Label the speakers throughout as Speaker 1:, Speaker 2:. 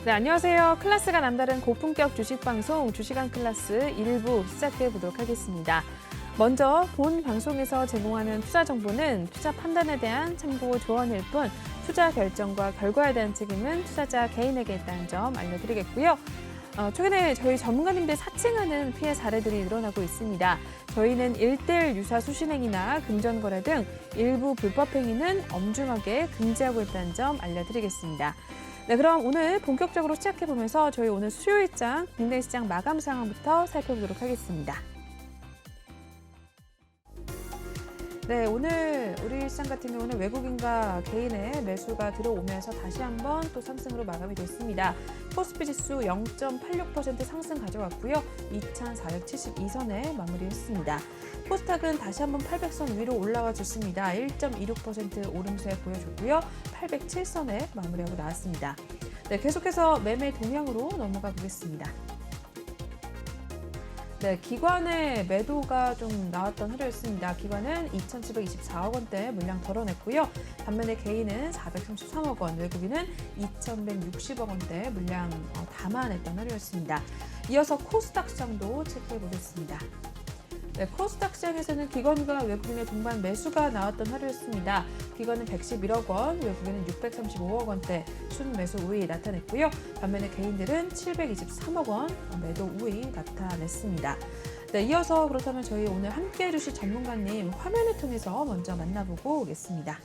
Speaker 1: 네, 안녕하세요. 클래스가 남다른 고품격 주식방송 주식왕 클래스 1부 시작해 보도록 하겠습니다. 먼저 본 방송에서 제공하는 투자 정보는 투자 판단에 대한 참고 조언일 뿐 투자 결정과 결과에 대한 책임은 투자자 개인에게 있다는 점 알려드리겠고요. 최근에 저희 전문가님들 사칭하는 피해 사례들이 늘어나고 있습니다. 저희는 1:1 유사 수신행위나 금전거래 등 일부 불법 행위는 엄중하게 금지하고 있다는 점 알려드리겠습니다. 네, 그럼 오늘 본격적으로 시작해보면서 저희 오늘 수요일장 국내 시장 마감 상황부터 살펴보도록 하겠습니다. 네, 오늘 우리 시장 같은 경우는 외국인과 개인의 매수가 들어오면서 다시 한번 또 상승으로 마감이 됐습니다. 코스피 지수 0.86% 상승 가져갔고요. 2,472선에 마무리했습니다. 코스닥은 다시 한번 800선 위로 올라와 줬습니다. 1.26% 오름세 보여줬고요. 807선에 마무리하고 나왔습니다. 네, 계속해서 매매 동향으로 넘어가 보겠습니다. 네, 기관의 매도가 좀 나왔던 하루였습니다. 기관은 2,724억 원대 물량 덜어냈고요. 반면에 개인은 433억 원, 외국인은 2,160억 원대 물량 담아냈던 하루였습니다. 이어서 코스닥 시장도 체크해 보겠습니다. 네, 코스닥 시장에서는 기관과 외국인의 동반 매수가 나왔던 하루였습니다. 기관은 111억 원, 외국인은 635억 원대 순매수 우위 나타냈고요. 반면에 개인들은 723억 원 매도 우위 나타냈습니다. 네, 이어서 그렇다면 저희 오늘 함께해 주실 전문가님 화면을 통해서 먼저 만나보고 오겠습니다.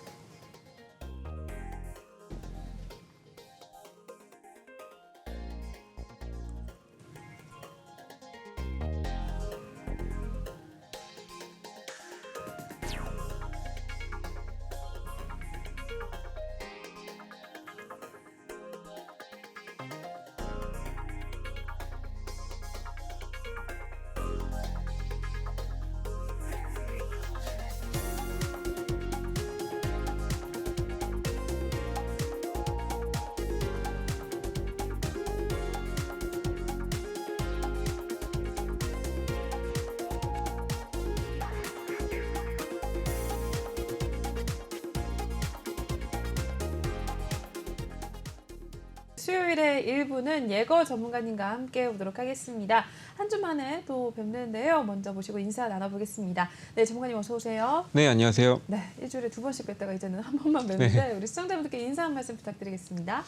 Speaker 1: 수요일에 1부는 예거 전문가님과 함께 오도록 하겠습니다. 한 주 만에 또 뵙는데요. 먼저 모시고 인사 나눠보겠습니다. 네, 전문가님 어서 오세요.
Speaker 2: 네, 안녕하세요.
Speaker 1: 네, 일주일에 2번씩 뵙다가 이제는 한 번만 뵙는데
Speaker 2: 네.
Speaker 1: 우리 시청자분들께 인사 한 말씀 부탁드리겠습니다.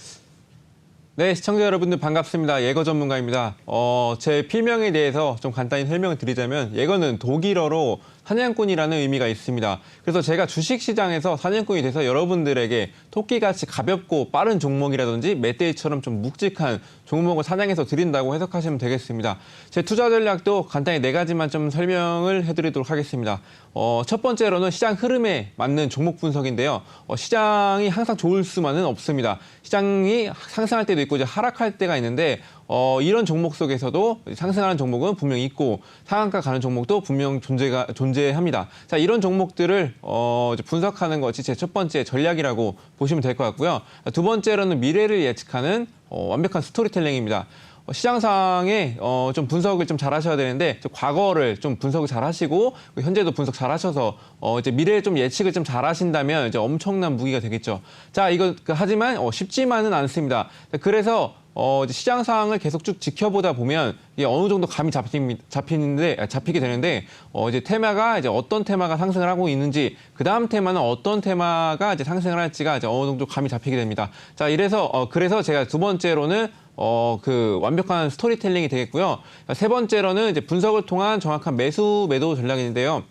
Speaker 2: 네, 시청자 여러분들 반갑습니다. 예거 전문가입니다. 제 필명에 대해서 좀 간단히 설명을 드리자면 예거는 독일어로 사냥꾼이라는 의미가 있습니다. 그래서 제가 주식시장에서 사냥꾼이 돼서 여러분들에게 토끼같이 가볍고 빠른 종목이라든지 멧돼지처럼 좀 묵직한 종목을 사냥해서 드린다고 해석하시면 되겠습니다. 제 투자 전략도 간단히 4가지만 좀 설명을 해드리도록 하겠습니다. 첫 번째로는 시장 흐름에 맞는 종목 분석인데요. 시장이 항상 좋을 수만은 없습니다. 시장이 상승할 때도 있고 이제 하락할 때가 있는데 이런 종목 속에서도 상승하는 종목은 분명히 있고 상한가 가는 종목도 분명 존재합니다. 자, 이런 종목들을 이제 분석하는 것이 제 첫 번째 전략이라고 보시면 될 것 같고요. 두 번째로는 미래를 예측하는 완벽한 스토리텔링입니다. 시장상에 좀 분석을 좀 잘 하셔야 되는데 과거를 좀 분석을 잘 하시고 현재도 분석 잘 하셔서 이제 미래에 좀 예측을 좀 잘 하신다면 이제 엄청난 무기가 되겠죠. 자, 이거 하지만 쉽지만은 않습니다. 그래서 이제 시장 상황을 계속 쭉 지켜보다 보면 이게 어느 정도 감이 잡히게 되는데 이제 테마가 이제 어떤 테마가 상승을 하고 있는지 그 다음 테마는 어떤 테마가 이제 상승을 할지가 이제 어느 정도 감이 잡히게 됩니다. 자, 그래서 제가 두 번째로는 그 완벽한 스토리텔링이 되겠고요. 세 번째로는 이제 분석을 통한 정확한 매도 전략인데요.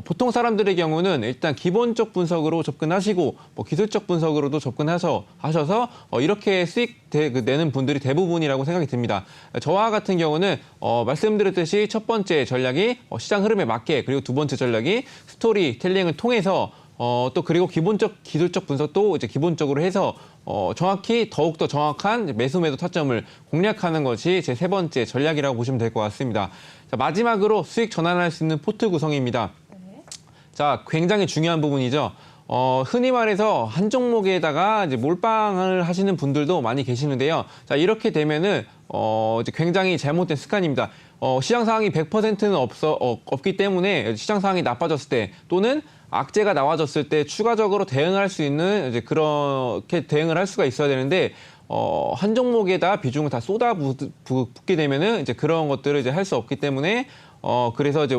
Speaker 2: 보통 사람들의 경우는 일단 기본적 분석으로 접근하시고 기술적 분석으로도 접근하셔서 이렇게 수익 내는 분들이 대부분이라고 생각이 듭니다. 저와 같은 경우는 말씀드렸듯이 첫 번째 전략이 시장 흐름에 맞게 그리고 두 번째 전략이 스토리텔링을 통해서 또 그리고 기술적 분석도 이제 기본적으로 해서 정확히 더욱더 정확한 매도 타점을 공략하는 것이 제 세 번째 전략이라고 보시면 될 것 같습니다. 자, 마지막으로 수익 전환할 수 있는 포트 구성입니다. 자, 굉장히 중요한 부분이죠. 흔히 말해서 한 종목에다가 이제 몰빵을 하시는 분들도 많이 계시는데요. 자, 이렇게 되면은 이제 굉장히 잘못된 습관입니다. 시장 상황이 100%는 없기 때문에 시장 상황이 나빠졌을 때 또는 악재가 나와졌을 때 추가적으로 대응할 수 있는 이제 그렇게 대응을 할 수가 있어야 되는데 한 종목에다 비중을 다 쏟아붓게 되면은 이제 그런 것들을 이제 할 수 없기 때문에 그래서 이제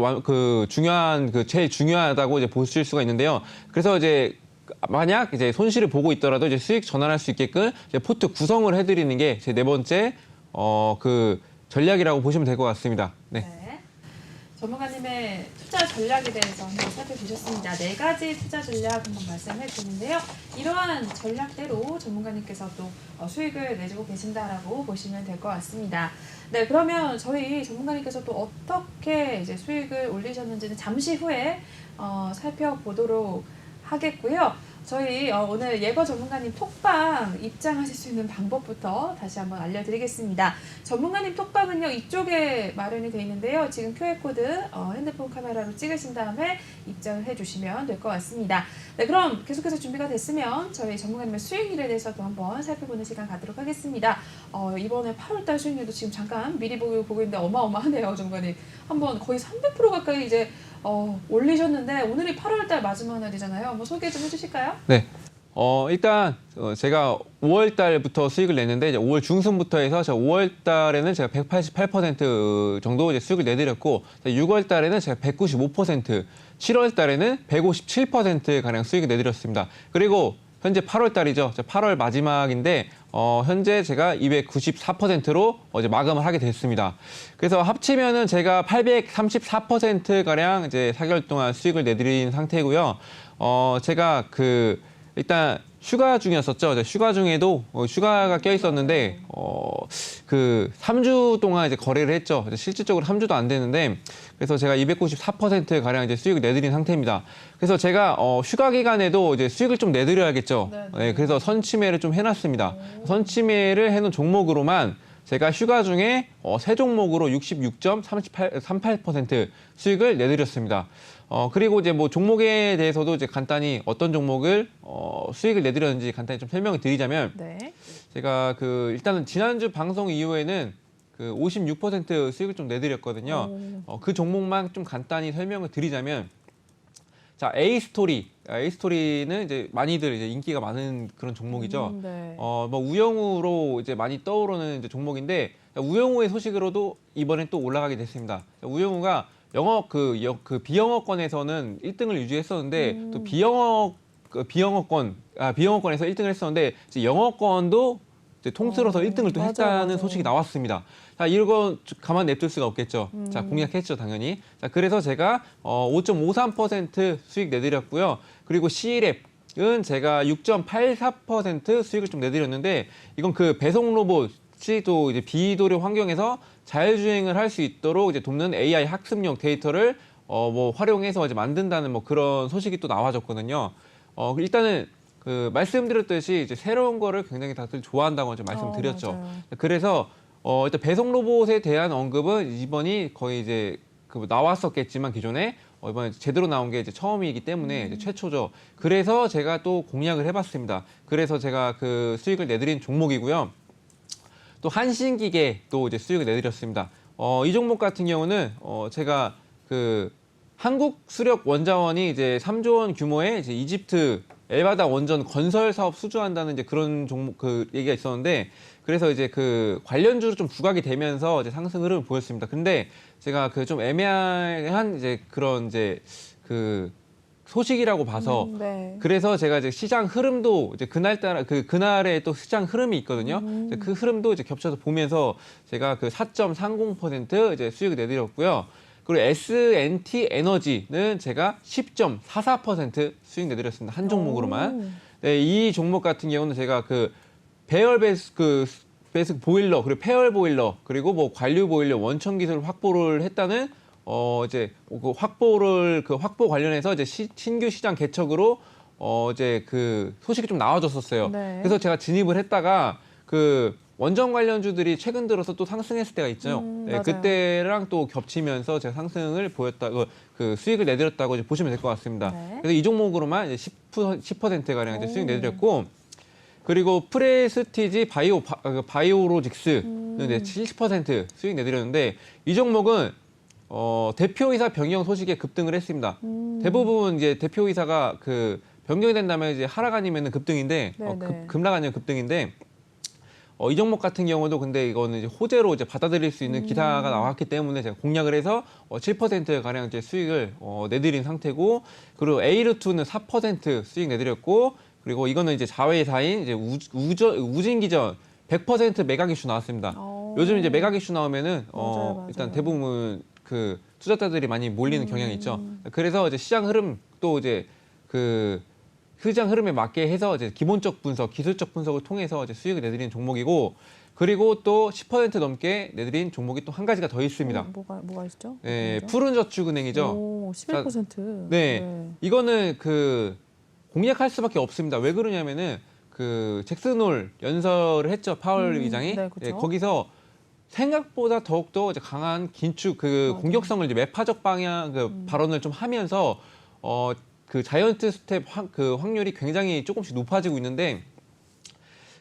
Speaker 2: 중요한 제일 중요하다고 이제 보실 수가 있는데요. 그래서 이제 만약 이제 손실을 보고 있더라도 이제 수익 전환할 수 있게끔 이제 포트 구성을 해드리는 게 제 네 번째 전략이라고 보시면 될 것 같습니다. 네.
Speaker 1: 네. 전문가님의 투자 전략에 대해서 한번 살펴보셨습니다. 네 가지 투자 전략 한번 말씀해 드리는데요. 이러한 전략대로 전문가님께서 또 수익을 내주고 계신다라고 보시면 될 것 같습니다. 네, 그러면 저희 전문가님께서 또 어떻게 이제 수익을 올리셨는지는 잠시 후에 살펴보도록 하겠고요. 저희 오늘 예거 전문가님 톡방 입장하실 수 있는 방법부터 다시 한번 알려드리겠습니다. 전문가님 톡방은요, 이쪽에 마련이 되어 있는데요. 지금 QR코드 핸드폰 카메라로 찍으신 다음에 입장을 해주시면 될 것 같습니다. 네, 그럼 계속해서 준비가 됐으면 저희 전문가님의 수익률에 대해서도 한번 살펴보는 시간 갖도록 하겠습니다. 이번에 8월달 수익률도 지금 잠깐 미리 보고 있는데 어마어마하네요, 전문가님. 한번 거의 300% 가까이 이제 올리셨는데 오늘이 8월달 마지막 날이잖아요. 한번 소개 좀 해주실까요?
Speaker 2: 네. 일단 제가 5월 달부터 수익을 냈는데 이제 5월 중순부터 해서 5월 달에는 제가 188% 정도 이제 수익을 내드렸고 6월 달에는 제가 195%, 7월 달에는 157% 가량 수익을 내드렸습니다. 그리고 현재 8월 달이죠. 8월 마지막인데 현재 제가 294%로 이제 마감을 하게 됐습니다. 그래서 합치면은 제가 834% 가량 이제 4개월 동안 수익을 내드린 상태고요. 제가 일단 휴가 중이었었죠. 휴가 중에도 휴가가 껴 있었는데 3주 동안 이제 거래를 했죠. 실질적으로 3주도 안 됐는데 그래서 제가 294% 가량 이제 수익을 내드린 상태입니다. 그래서 제가 휴가 기간에도 이제 수익을 좀 내드려야겠죠. 네, 그래서 선침해를 좀 해놨습니다. 선침해를 해놓은 종목으로만 제가 휴가 중에 세 종목으로 66.38% 수익을 내드렸습니다. 그리고 이제 뭐 종목에 대해서도 이제 간단히 어떤 종목을 수익을 내드렸는지 간단히 좀 설명을 드리자면
Speaker 1: 네.
Speaker 2: 제가 일단은 지난주 방송 이후에는 56% 수익을 좀 내드렸거든요. 그 종목만 좀 간단히 설명을 드리자면 자, A스토리는 이제 많이들 이제 인기가 많은 그런 종목이죠.
Speaker 1: 네.
Speaker 2: 뭐 우영우로 이제 많이 떠오르는 이제 종목인데 우영우의 소식으로도 이번엔 또 올라가게 됐습니다. 우영우가 영업 비영어권에서는 1등을 유지했었는데 또 비영어권에서 1등을 했었는데 이제 영어권도 이제 통틀어서 1등을 또 했다는 소식이 나왔습니다. 자, 이거 가만 냅둘 수가 없겠죠. 자, 공략했죠, 당연히. 자, 그래서 제가 5.53% 수익 내드렸고요. 그리고 C랩은 제가 6.84% 수익을 좀 내드렸는데 이건 배송 로봇이 또 이제 비도료 환경에서 자율주행을 할 수 있도록 이제 돕는 AI 학습용 데이터를 뭐 활용해서 이제 만든다는 뭐 그런 소식이 또 나와졌거든요. 일단은 말씀드렸듯이 이제 새로운 거를 굉장히 다들 좋아한다고 좀 말씀드렸죠. 그래서 일단 배송 로봇에 대한 언급은 이번이 거의 이제 나왔었겠지만 기존에 이번에 제대로 나온 게 이제 처음이기 때문에 이제 최초죠. 그래서 제가 또 공략을 해봤습니다. 그래서 제가 수익을 내드린 종목이고요. 또 한신기계 또 이제 수익을 내드렸습니다. 이 종목 같은 경우는 제가 한국 수력 원자원이 이제 3조 원 규모의 이제 이집트 엘바다 원전 건설 사업 수주한다는 이제 그런 종목 얘기가 있었는데 그래서 이제 관련주로 좀 부각이 되면서 이제 상승 흐름을 보였습니다. 근데 제가 좀 애매한 이제 그런 이제 소식이라고 봐서
Speaker 1: 네.
Speaker 2: 그래서 제가 이제 시장 흐름도 이제 그날따라 그날에 또 시장 흐름이 있거든요. 그 흐름도 이제 겹쳐서 보면서 제가 4.30% 이제 수익을 내드렸고요. 그리고 S&T 에너지는 제가 10.44% 수익 내드렸습니다. 한 종목으로만. 네, 이 종목 같은 경우는 제가 배열 배스 보일러 그리고 폐열 보일러 그리고 뭐 관류 보일러 원천 기술 확보를 했다는 이제 확보 관련해서 이제 신규 시장 개척으로 이제 소식이 좀 나와줬었어요.
Speaker 1: 네.
Speaker 2: 그래서 제가 진입을 했다가 원전 관련주들이 최근 들어서 또 상승했을 때가 있죠. 네,
Speaker 1: 맞아요.
Speaker 2: 그때랑 또 겹치면서 제가 상승을 보였다고 수익을 내드렸다고 이제 보시면 될 것 같습니다.
Speaker 1: 네.
Speaker 2: 그래서 이 종목으로만 이제 10% 가량 이제 수익 내드렸고 그리고 프레스티지 바이오로직스는 이제 70% 수익 내드렸는데 이 종목은 대표이사 변경 소식에 급등을 했습니다. 대부분 이제 대표이사가 변경이 된다면 이제 하락 아니면 급등인데
Speaker 1: 네네.
Speaker 2: 급락 아니면 급등인데 이 종목 같은 경우도 근데 이거는 이제 호재로 이제 받아들일 수 있는 기사가 나왔기 때문에 제가 공략을 해서 7% 가량 이제 수익을 내드린 상태고, 그리고 에이르2는 4% 수익 내드렸고, 그리고 이거는 이제 자회사인 이제 우진기전 100% 매각 이슈 나왔습니다. 요즘 이제 매각 이슈 나오면은
Speaker 1: 맞아요.
Speaker 2: 일단 대부분 그 투자자들이 많이 몰리는 경향이 있죠. 그래서 이제 시장 흐름 또 이제 그 시장 흐름에 맞게 해서 이제 기본적 분석, 기술적 분석을 통해서 이제 수익을 내드리는 종목이고, 그리고 또 10% 넘게 내드린 종목이 또 한 가지가 더 있습니다.
Speaker 1: 뭐가 있죠?
Speaker 2: 네, 푸른저축은행이죠.
Speaker 1: 오, 11%.
Speaker 2: 네, 이거는 그 공략할 수밖에 없습니다. 왜 그러냐면은 그 잭슨홀 연설을 했죠, 파월 의장이.
Speaker 1: 네, 그렇죠.
Speaker 2: 거기서 생각보다 더욱더 이제 강한 긴축 그 공격성을 이제 매파적 방향 그 발언을 좀 하면서 그 자이언트 스텝 그 확률이 굉장히 조금씩 높아지고 있는데,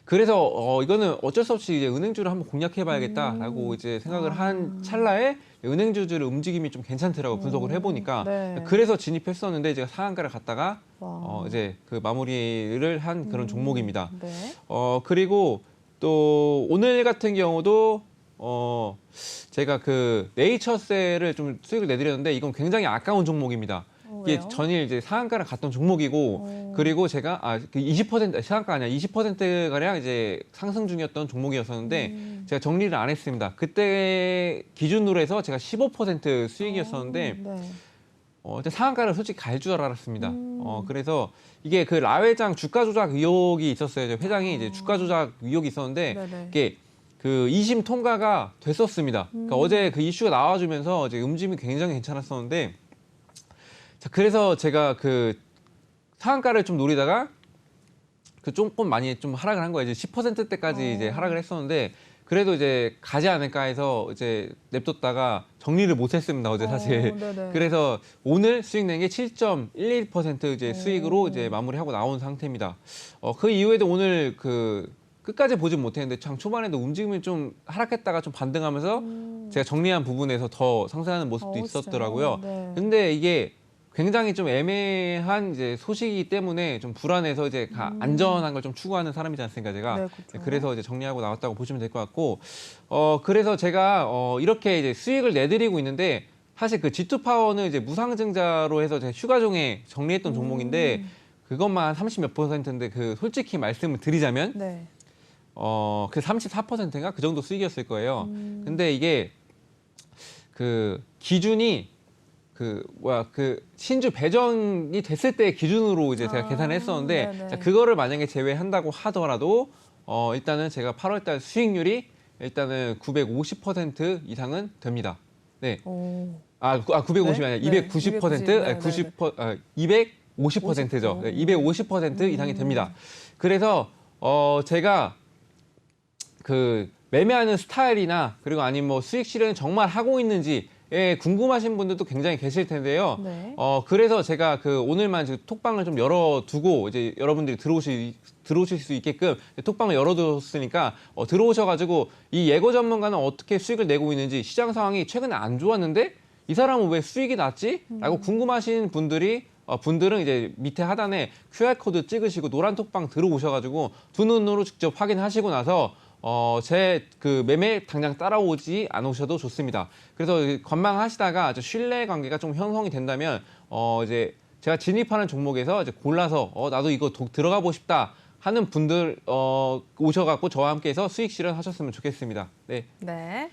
Speaker 2: 그래서 이거는 어쩔 수 없이 이제 은행주를 한번 공략해봐야겠다라고 이제 생각을 한 찰나에 은행주들의 움직임이 좀 괜찮더라고 분석을 해보니까.
Speaker 1: 네.
Speaker 2: 그래서 진입했었는데 제가 상한가를 갔다가
Speaker 1: 와.
Speaker 2: 이제 그 마무리를 한 그런 종목입니다.
Speaker 1: 네.
Speaker 2: 그리고 또 오늘 같은 경우도 제가 그 네이처셀을 좀 수익을 내드렸는데 이건 굉장히 아까운 종목입니다. 이게
Speaker 1: 왜요?
Speaker 2: 전일 이제 상한가를 갔던 종목이고, 그리고 제가 그 20% 상한가 아니야 20% 가량 이제 상승 중이었던 종목이었었는데 제가 정리를 안 했습니다. 그때 기준으로 해서 제가 15% 수익이었었는데
Speaker 1: 네.
Speaker 2: 이제 상한가를 솔직히 갈 줄 알았습니다. 그래서 이게 그 라 회장 주가 조작 의혹이 있었어요. 이제 회장이 이제 주가 조작 의혹이 있었는데
Speaker 1: 네네.
Speaker 2: 이게 그 2심 통과가 됐었습니다. 그러니까 어제 그 이슈가 나와주면서 이제 움직임이 굉장히 괜찮았었는데, 자, 그래서 제가 그 상한가를 좀 노리다가 그 조금 많이 좀 하락을 한 거예요. 이제 10%대까지 이제 하락을 했었는데, 그래도 이제 가지 않을까 해서 이제 냅뒀다가 정리를 못 했습니다. 어제 사실.
Speaker 1: 네네.
Speaker 2: 그래서 오늘 수익 낸 게 7.11% 이제 수익으로 이제 마무리하고 나온 상태입니다. 그 이후에도 오늘 그 끝까지 보진 못했는데 장 초반에도 움직임이 좀 하락했다가 좀 반등하면서 제가 정리한 부분에서 더 상승하는 모습도 있었더라고요.
Speaker 1: 네.
Speaker 2: 근데 이게 굉장히 좀 애매한 이제 소식이기 때문에 좀 불안해서 이제 안전한 걸 좀 추구하는 사람이지 않습니까, 제가.
Speaker 1: 네, 그렇죠.
Speaker 2: 그래서 이제 정리하고 나왔다고 보시면 될 것 같고, 그래서 제가 이렇게 이제 수익을 내드리고 있는데, 사실 그 G2 파워는 이제 무상증자로 해서 제가 휴가종에 정리했던 종목인데, 그것만 30 몇 %인데 그 솔직히 말씀을 드리자면
Speaker 1: 네.
Speaker 2: 그 34%인가 그 정도 수익이었을 거예요. 근데 이게 그 기준이 그 신주 배정이 됐을 때 기준으로 이제 제가 계산을 했었는데,
Speaker 1: 네네.
Speaker 2: 자, 그거를 만약에 제외한다고 하더라도 일단은 제가 8월달 수익률이 일단은 950% 이상은 됩니다. 네.
Speaker 1: 오.
Speaker 2: 950이
Speaker 1: 네?
Speaker 2: 아니라
Speaker 1: 네,
Speaker 2: 290%, 250%죠. 250% 이상이 됩니다. 그래서 제가 그 매매하는 스타일이나 그리고 아니면 뭐 수익 실현을 정말 하고 있는지 궁금하신 분들도 굉장히 계실 텐데요.
Speaker 1: 네.
Speaker 2: 그래서 제가 그 오늘만 지금 톡방을 좀 열어두고 이제 여러분들이 들어오실 수 있게끔 톡방을 열어뒀으니까 들어오셔가지고 이 예거 전문가는 어떻게 수익을 내고 있는지, 시장 상황이 최근에 안 좋았는데 이 사람은 왜 수익이 났지? 라고 궁금하신 분들은 이제 밑에 하단에 QR코드 찍으시고 노란 톡방 들어오셔가지고 두 눈으로 직접 확인하시고 나서 제 그 매매 당장 따라오지 않으셔도 좋습니다. 그래서 관망하시다가 아주 신뢰 관계가 좀 형성이 된다면 이제 제가 진입하는 종목에서 이제 골라서 나도 이거 들어가 보고 싶다 하는 분들 오셔갖고 저와 함께해서 수익 실현하셨으면 좋겠습니다. 네.
Speaker 1: 네.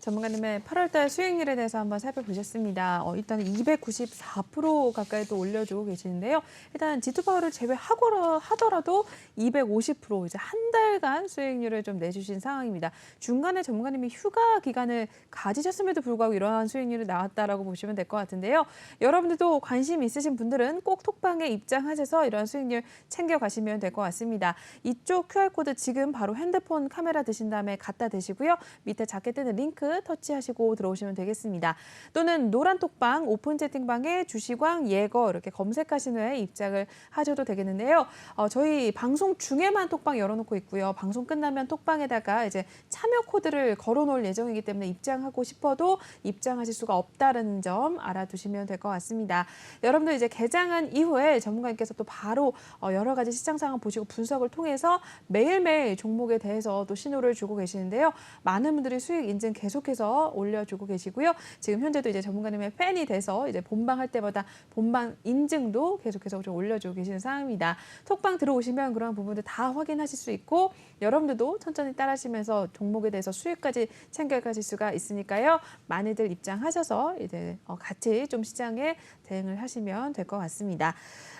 Speaker 1: 전문가님의 8월달 수익률에 대해서 한번 살펴보셨습니다. 일단 294% 가까이 또 올려주고 계시는데요. 일단 G2파워를 제외하더라도 250% 이제 한 달간 수익률을 좀 내주신 상황입니다. 중간에 전문가님이 휴가 기간을 가지셨음에도 불구하고 이러한 수익률이 나왔다라고 보시면 될 것 같은데요. 여러분들도 관심 있으신 분들은 꼭 톡방에 입장하셔서 이러한 수익률 챙겨가시면 될 것 같습니다. 이쪽 QR코드 지금 바로 핸드폰 카메라 드신 다음에 갖다 대시고요. 밑에 작게 뜨는 링크 링크 터치하시고 들어오시면 되겠습니다. 또는 노란 톡방 오픈 채팅방에 주시광 예거 이렇게 검색하신 후에 입장을 하셔도 되겠는데요. 저희 방송 중에만 톡방 열어놓고 있고요. 방송 끝나면 톡방에다가 이제 참여 코드를 걸어놓을 예정이기 때문에 입장하고 싶어도 입장하실 수가 없다는 점 알아두시면 될 것 같습니다. 여러분들 이제 개장한 이후에 전문가님께서 또 바로 여러 가지 시장 상황 보시고 분석을 통해서 매일매일 종목에 대해서 또 신호를 주고 계시는데요. 많은 분들이 수익 인증 계속해서 올려주고 계시고요. 지금 현재도 이제 전문가님의 팬이 돼서 이제 본방할 때마다 본방 인증도 계속해서 좀 올려주고 계시는 상황입니다. 톡방 들어오시면 그런 부분들 다 확인하실 수 있고 여러분들도 천천히 따라하시면서 종목에 대해서 수익까지 챙겨가실 수가 있으니까요. 많이들 입장하셔서 이제 같이 좀 시장에 대응을 하시면 될 것 같습니다.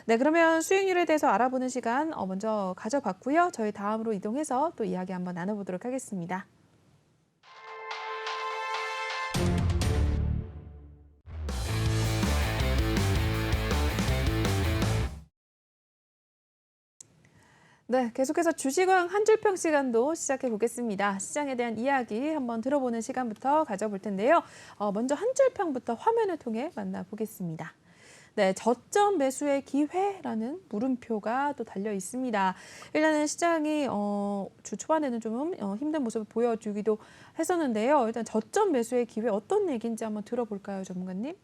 Speaker 1: 네, 그러면 수익률에 대해서 알아보는 시간 먼저 가져봤고요. 저희 다음으로 이동해서 또 이야기 한번 나눠보도록 하겠습니다. 네, 계속해서 주식왕 한 줄평 시간도 시작해 보겠습니다. 시장에 대한 이야기 한번 들어보는 시간부터 가져볼 텐데요. 먼저 한 줄평부터 화면을 통해 만나보겠습니다. 네, 저점 매수의 기회라는 물음표가 또 달려 있습니다. 일단은 시장이 주 초반에는 좀 힘든 모습을 보여주기도 했었는데요. 일단 저점 매수의 기회 어떤 얘기인지 한번 들어볼까요, 전문가님?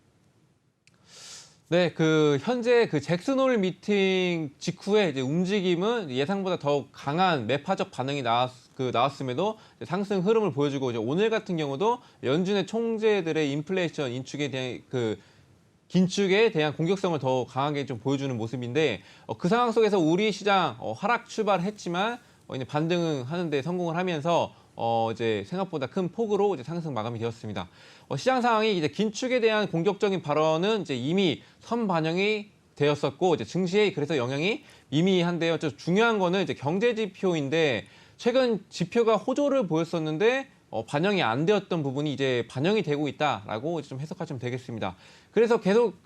Speaker 2: 네, 현재 잭슨홀 미팅 직후에 이제 움직임은 예상보다 더 강한 매파적 반응이 나왔음에도 상승 흐름을 보여주고 이제 오늘 같은 경우도 연준의 총재들의 인플레이션 인축에 대한 긴축에 대한 공격성을 더 강하게 좀 보여주는 모습인데 그 상황 속에서 우리 시장 하락 출발했지만 이제 반등하는 데 성공을 하면서 이제 생각보다 큰 폭으로 이제 상승 마감이 되었습니다. 시장 상황이 이제 긴축에 대한 공격적인 발언은 이제 이미 선반영이 되었었고 이제 증시에 그래서 영향이 미미한데요. 좀 중요한 거는 이제 경제 지표인데 최근 지표가 호조를 보였었는데 반영이 안 되었던 부분이 이제 반영이 되고 있다라고 좀 해석하시면 되겠습니다. 그래서 계속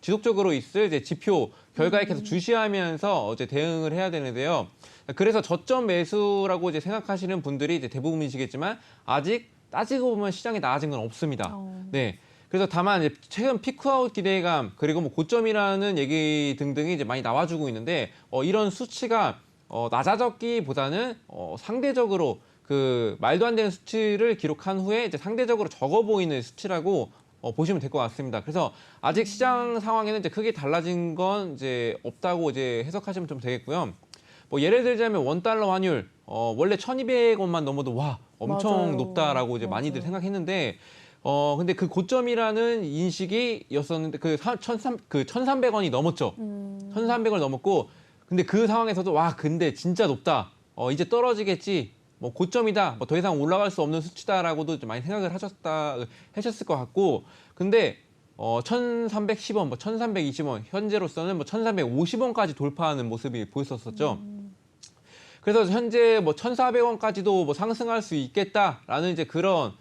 Speaker 2: 지속적으로 있을 이제 지표 결과에 계속 주시하면서 이제 대응을 해야 되는데요. 그래서 저점 매수라고 이제 생각하시는 분들이 이제 대부분이시겠지만 아직 따지고 보면 시장이 나아진 건 없습니다. 네. 그래서 다만 이제 최근 피크아웃 기대감 그리고 뭐 고점이라는 얘기 등등이 이제 많이 나와주고 있는데 이런 수치가 낮아졌기보다는 상대적으로 말도 안 되는 수치를 기록한 후에 이제 상대적으로 적어 보이는 수치라고 보시면 될 것 같습니다. 그래서 아직 시장 상황에는 이제 크게 달라진 건 이제 없다고 이제 해석하시면 좀 되겠고요. 뭐 예를 들자면 $1 환율 원래 1,200원만 넘어도 와 엄청
Speaker 1: 맞아요.
Speaker 2: 높다라고 이제 많이들 생각했는데 근데 그 고점이라는 인식이었었는데 1,300원이 넘었죠. 1,300원 넘었고 근데 그 상황에서도 와 근데 진짜 높다. 이제 떨어지겠지. 뭐 고점이다. 뭐 더 이상 올라갈 수 없는 수치다라고도 좀 많이 생각을 하셨을 것 같고 근데 1,310원, 뭐 1,320원 현재로서는 뭐 1,350원까지 돌파하는 모습이 보였었죠. 그래서 현재 뭐 1,400원까지도 뭐 상승할 수 있겠다라는 이제 그런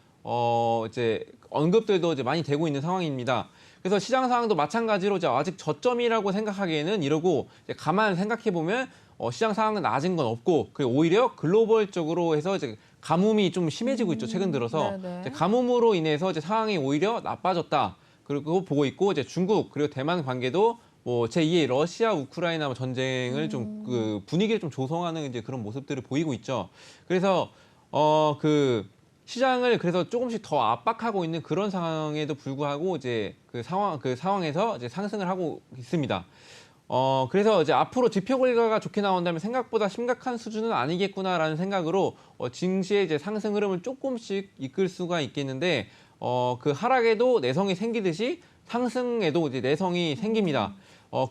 Speaker 2: 이제 언급들도 이제 많이 되고 있는 상황입니다. 그래서 시장 상황도 마찬가지로 아직 저점이라고 생각하기에는 이러고 가만 생각해 보면 시장 상황은 나아진 건 없고 그리고 오히려 글로벌적으로 해서 이제 가뭄이 좀 심해지고 있죠. 최근 들어서 이제 가뭄으로 인해서 이제 상황이 오히려 나빠졌다. 그리고 보고 있고 이제 중국 그리고 대만 관계도 뭐 제2의 러시아 우크라이나 전쟁을 좀 분위기를 좀 조성하는 이제 그런 모습들을 보이고 있죠. 그래서 시장을 그래서 조금씩 더 압박하고 있는 그런 상황에도 불구하고 이제 그 상황에서 이제 상승을 하고 있습니다. 그래서 이제 앞으로 지표 결과가 좋게 나온다면 생각보다 심각한 수준은 아니겠구나라는 생각으로 증시의 이제 상승 흐름을 조금씩 이끌 수가 있겠는데 그 하락에도 내성이 생기듯이 상승에도 이제 내성이 생깁니다.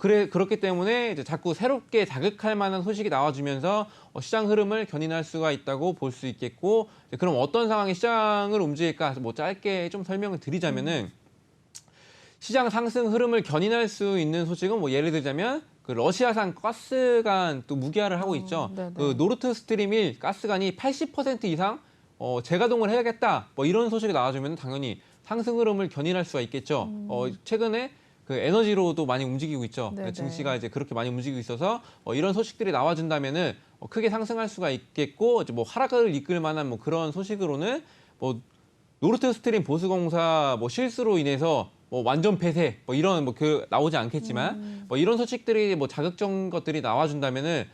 Speaker 2: 그렇기 때문에 이제 자꾸 새롭게 자극할 만한 소식이 나와주면서 시장 흐름을 견인할 수가 있다고 볼 수 있겠고 그럼 어떤 상황에 시장을 움직일까 뭐 짧게 좀 설명을 드리자면은 시장 상승 흐름을 견인할 수 있는 소식은 뭐 예를 들자면 러시아산 가스관 또 무기화를 하고 있죠. 노르트 스트림 1 가스관이 80% 이상 재가동을 해야겠다. 뭐 이런 소식이 나와주면 당연히 상승 흐름을 견인할 수가 있겠죠. 최근에 에너지로도 많이 움직이고 있죠. 증시가 이제 그렇게 많이 움직이고 있어서 이런 소식들이 나와준다면은 크게 상승할 수가 있겠고 이제 뭐 하락을 이끌 만한 뭐 그런 소식으로는 뭐 노르트 스트림 보수공사 뭐 실수로 인해서 뭐 완전 폐쇄 뭐 이런 뭐 그 나오지 않겠지만 뭐 이런 소식들이 뭐 자극적 것들이 나와준다면은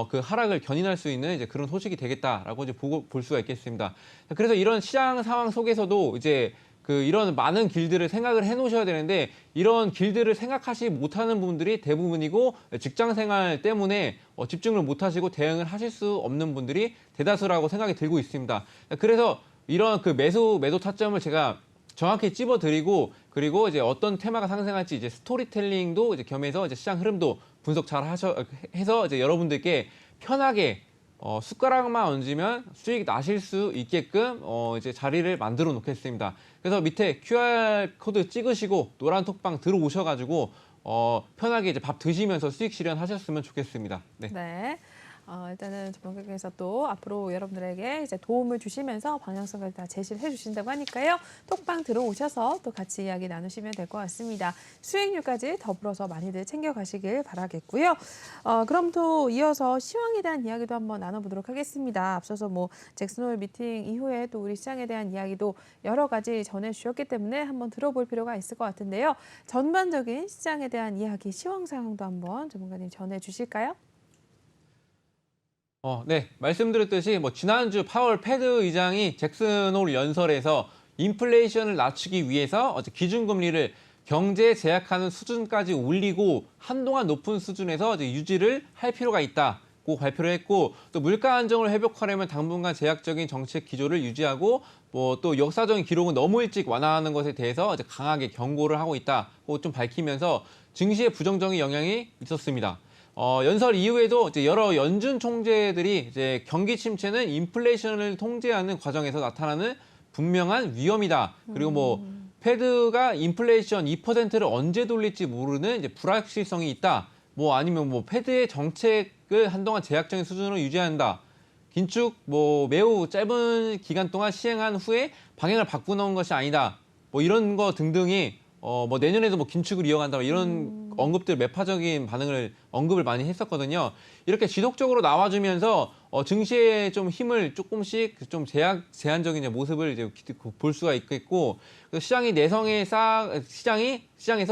Speaker 2: 그 하락을 견인할 수 있는 이제 그런 소식이 되겠다라고 이제 볼 수가 있겠습니다. 그래서 이런 시장 상황 속에서도 이제 이런 많은 길들을 생각을 해 놓으셔야 되는데 이런 길들을 생각하지 못하는 분들이 대부분이고 직장 생활 때문에 집중을 못 하시고 대응을 하실 수 없는 분들이 대다수라고 생각이 들고 있습니다. 그래서 이런 매도 타점을 제가 정확히 찝어드리고 그리고 이제 어떤 테마가 상승할지 이제 스토리텔링도 이제 겸해서 이제 시장 흐름도 분석 잘 해서 이제 여러분들께 편하게 숟가락만 얹으면 수익 나실 수 있게끔 이제 자리를 만들어 놓겠습니다. 그래서 밑에 QR 코드 찍으시고 노란 톡방 들어오셔가지고 편하게 이제 밥 드시면서 수익 실현하셨으면 좋겠습니다. 네.
Speaker 1: 네. 일단은 전문가께서 또 앞으로 여러분들에게 이제 도움을 주시면서 방향성을 다 제시를 해주신다고 하니까요. 톡방 들어오셔서 또 같이 이야기 나누시면 될 것 같습니다. 수익률까지 더불어서 많이들 챙겨가시길 바라겠고요. 그럼 또 이어서 시황에 대한 이야기도 한번 나눠보도록 하겠습니다. 앞서서 뭐 잭슨홀 미팅 이후에 또 우리 시장에 대한 이야기도 여러 가지 전해주셨기 때문에 한번 들어볼 필요가 있을 것 같은데요. 전반적인 시장에 대한 이야기, 시황 상황도 한번 전문가님 전해주실까요?
Speaker 2: 네. 말씀드렸듯이 뭐 지난주 파월 패드 의장이 잭슨 홀 연설에서 인플레이션을 낮추기 위해서 어제 기준금리를 경제에 제약하는 수준까지 올리고 한동안 높은 수준에서 이제 유지를 할 필요가 있다고 발표를 했고 또 물가 안정을 회복하려면 당분간 제약적인 정책 기조를 유지하고 뭐 또 역사적인 기록은 너무 일찍 완화하는 것에 대해서 이제 강하게 경고를 하고 있다고 좀 밝히면서 증시에 부정적인 영향이 있었습니다. 연설 이후에도 이제 여러 연준 총재들이 이제 경기 침체는 인플레이션을 통제하는 과정에서 나타나는 분명한 위험이다. 그리고 뭐 패드가 인플레이션 2%를 언제 돌릴지 모르는 이제 불확실성이 있다. 뭐 아니면 뭐 패드의 정책을 한동안 제약적인 수준으로 유지한다. 긴축 뭐 매우 짧은 기간 동안 시행한 후에 방향을 바꾸는 것이 아니다. 뭐 이런 거 등등이 뭐 내년에도 뭐 긴축을 이어간다 이런 언급들 매파적인 언급을 많이 했었거든요. 이렇게 지속적으로 나와주면서 증시에 좀 힘을 조금씩 좀 제한적인 모습을 이제 볼 수가 있겠고 시장에서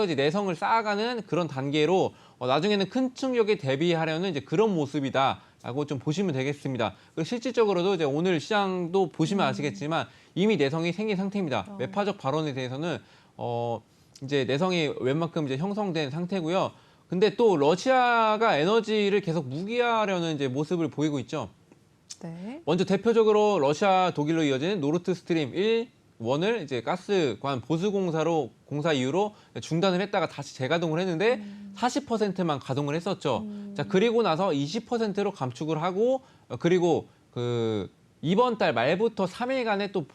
Speaker 2: 이제 내성을 쌓아가는 그런 단계로 나중에는 큰 충격에 대비하려는 이제 그런 모습이다라고 좀 보시면 되겠습니다. 그리고 실질적으로도 이제 오늘 시장도 보시면 아시겠지만 이미 내성이 생긴 상태입니다. 매파적 발언에 대해서는 이제 내성이 웬만큼 이제 형성된 상태고요. 근데 또 러시아가 에너지를 계속 무기화하려는 이제 모습을 보이고 있죠.
Speaker 1: 네.
Speaker 2: 먼저 대표적으로 러시아, 독일로 이어지는 노르트 스트림 1, 1을 이제 가스관 보수공사로 공사 이후로 중단을 했다가 다시 재가동을 했는데 40%만 가동을 했었죠. 자, 그리고 나서 20%로 감축을 하고 그리고 이번 달 말부터 3일간의 또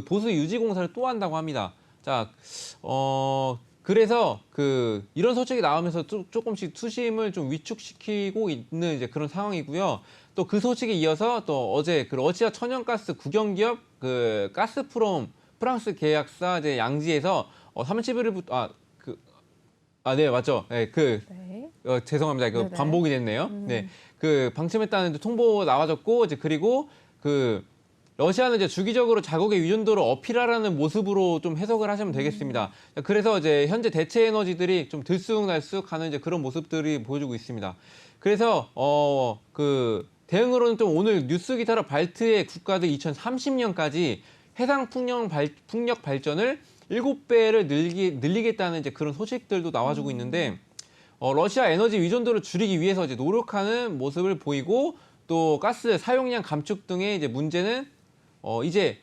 Speaker 2: 보수 유지 공사를 또 한다고 합니다. 자, 그래서 이런 소식이 나오면서 조금씩 투심을 좀 위축시키고 있는 이제 그런 상황이고요. 또 그 소식에 이어서 또 어제 러시아 천연가스 국영기업 가스프롬 프랑스 계약사 이제 양지에서 30일부터 네, 맞죠. 네,
Speaker 1: 네.
Speaker 2: 죄송합니다.
Speaker 1: 네네.
Speaker 2: 반복이 됐네요. 네. 방침했다는 통보 나와졌고 이제 그리고 러시아는 이제 주기적으로 자국의 의존도를 어필하라는 모습으로 좀 해석을 하시면 되겠습니다. 그래서 이제 현재 대체 에너지들이 좀 들쑥날쑥하는 이제 그런 모습들이 보여주고 있습니다. 그래서 대응으로는 좀 오늘 뉴스 기사로 발트의 국가들 2030년까지 해상 풍력 발전을 7배를 늘리겠다는 이제 그런 소식들도 나와주고 있는데 러시아 에너지 의존도를 줄이기 위해서 이제 노력하는 모습을 보이고 또 가스 사용량 감축 등의 이제 문제는 이제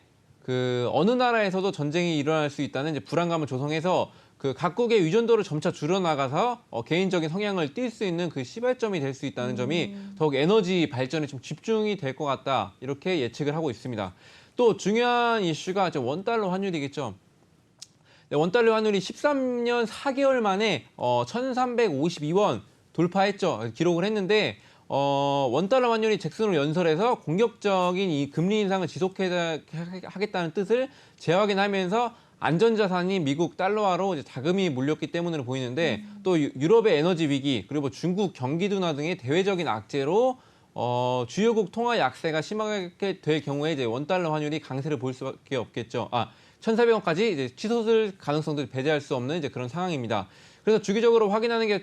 Speaker 2: 어느 나라에서도 전쟁이 일어날 수 있다는 이제 불안감을 조성해서 각국의 의존도를 점차 줄여나가서 개인적인 성향을 띌 수 있는 시발점이 될 수 있다는 점이 더욱 에너지 발전에 좀 집중이 될 것 같다 이렇게 예측을 하고 있습니다. 또 중요한 이슈가 이제 원달러 환율이겠죠. 네, 원달러 환율이 13년 4개월 만에 1,352원 돌파했죠. 기록을 했는데 원달러 환율이 잭슨홀 연설에서 공격적인 이 금리 인상을 지속하겠다는 뜻을 재확인하면서 안전자산인 미국 달러화로 이제 자금이 몰렸기 때문으로 보이는데 또 유럽의 에너지 위기 그리고 중국 경기 둔화 등의 대외적인 악재로 주요국 통화 약세가 심하게 될 경우에 이제 원달러 환율이 강세를 보일 수밖에 없겠죠. 1,400원까지 이제 치솟을 가능성도 배제할 수 없는 이제 그런 상황입니다. 그래서 주기적으로 확인하는 게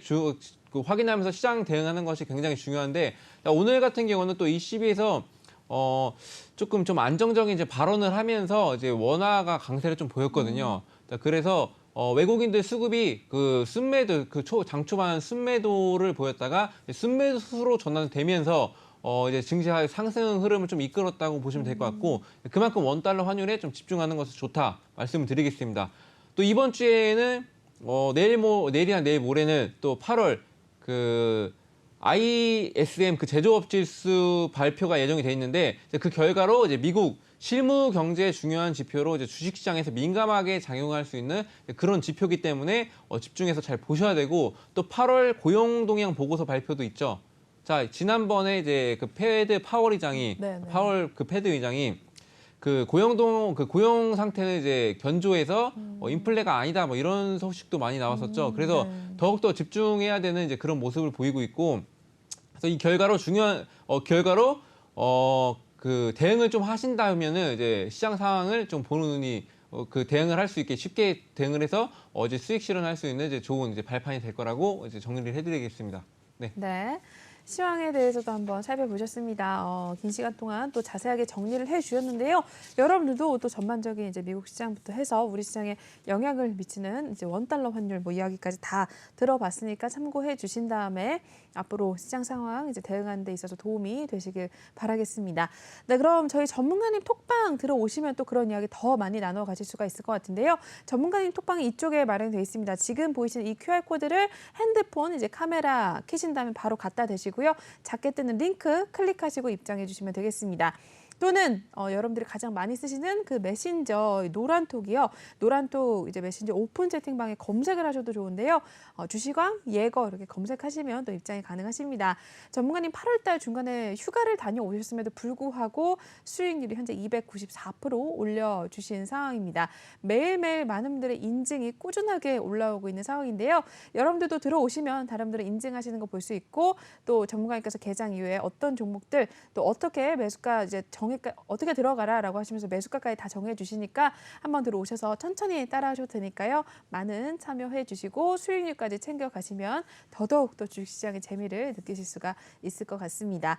Speaker 2: 확인하면서 시장 대응하는 것이 굉장히 중요한데 오늘 같은 경우는 또 ECB에서 조금 좀 안정적인 이제 발언을 하면서 이제 원화가 강세를 좀 보였거든요. 그래서 외국인들 수급이 그 순매도 장 초반 순매도를 보였다가 순매수로 전환되면서 이제 증시의 상승 흐름을 좀 이끌었다고 보시면 될 것 같고 그만큼 원달러 환율에 좀 집중하는 것이 좋다 말씀을 드리겠습니다. 또 이번 주에는 내일이나 내일 모레는 또 8월 그 ISM 그 제조업 지수 발표가 예정이 돼 있는데 그 결과로 이제 미국 실무 경제의 중요한 지표로 이제 주식시장에서 민감하게 작용할 수 있는 그런 지표이기 때문에 집중해서 잘 보셔야 되고 또 8월 고용 동향 보고서 발표도 있죠. 자, 지난번에 이제 그 패드 파월 의장이
Speaker 1: 네네.
Speaker 2: 파월 그 패드 의장이 그 고용 상태는 이제 견조해서 인플레가 아니다 뭐 이런 소식도 많이 나왔었죠. 그래서
Speaker 1: 네.
Speaker 2: 더욱더 집중해야 되는 이제 그런 모습을 보이고 있고 그래서 이 결과로 그 대응을 좀 하신다면은 이제 시장 상황을 좀 보는 눈이 그 대응을 할 수 있게 쉽게 대응을 해서 이제 수익 실현할 수 있는 이제 좋은 이제 발판이 될 거라고 이제 정리를 해드리겠습니다. 네.
Speaker 1: 네. 시황에 대해서도 한번 살펴보셨습니다. 긴 시간 동안 또 자세하게 정리를 해주셨는데요. 여러분들도 또 전반적인 이제 미국 시장부터 해서 우리 시장에 영향을 미치는 이제 원달러 환율 뭐 이야기까지 다 들어봤으니까 참고해 주신 다음에 앞으로 시장 상황 이제 대응하는 데 있어서 도움이 되시길 바라겠습니다. 네, 그럼 저희 전문가님 톡방 들어오시면 또 그런 이야기 더 많이 나눠 가실 수가 있을 것 같은데요. 전문가님 톡방이 이쪽에 마련되어 있습니다. 지금 보이시는 이 QR코드를 핸드폰 이제 카메라 켜신 다음에 바로 갖다 대시고요. 작게 뜨는 링크 클릭하시고 입장해 주시면 되겠습니다. 또는 여러분들이 가장 많이 쓰시는 그 메신저 노란톡이요. 노란톡 이제 메신저 오픈 채팅방에 검색을 하셔도 좋은데요. 주시광, 예거 이렇게 검색하시면 또 입장이 가능하십니다. 전문가님 8월달 중간에 휴가를 다녀오셨음에도 불구하고 수익률이 현재 294% 올려주신 상황입니다. 매일매일 많은 분들의 인증이 꾸준하게 올라오고 있는 상황인데요. 여러분들도 들어오시면 다른 분들의 인증하시는 거 볼 수 있고 또 전문가님께서 개장 이후에 어떤 종목들 또 어떻게 매수가 이제 어떻게 들어가라라고 하시면서 매수가까지 다 정해 주시니까 한번 들어오셔서 천천히 따라 하셔도 되니까요. 많은 참여해 주시고 수익률까지 챙겨 가시면 더더욱 또 주식시장의 재미를 느끼실 수가 있을 것 같습니다.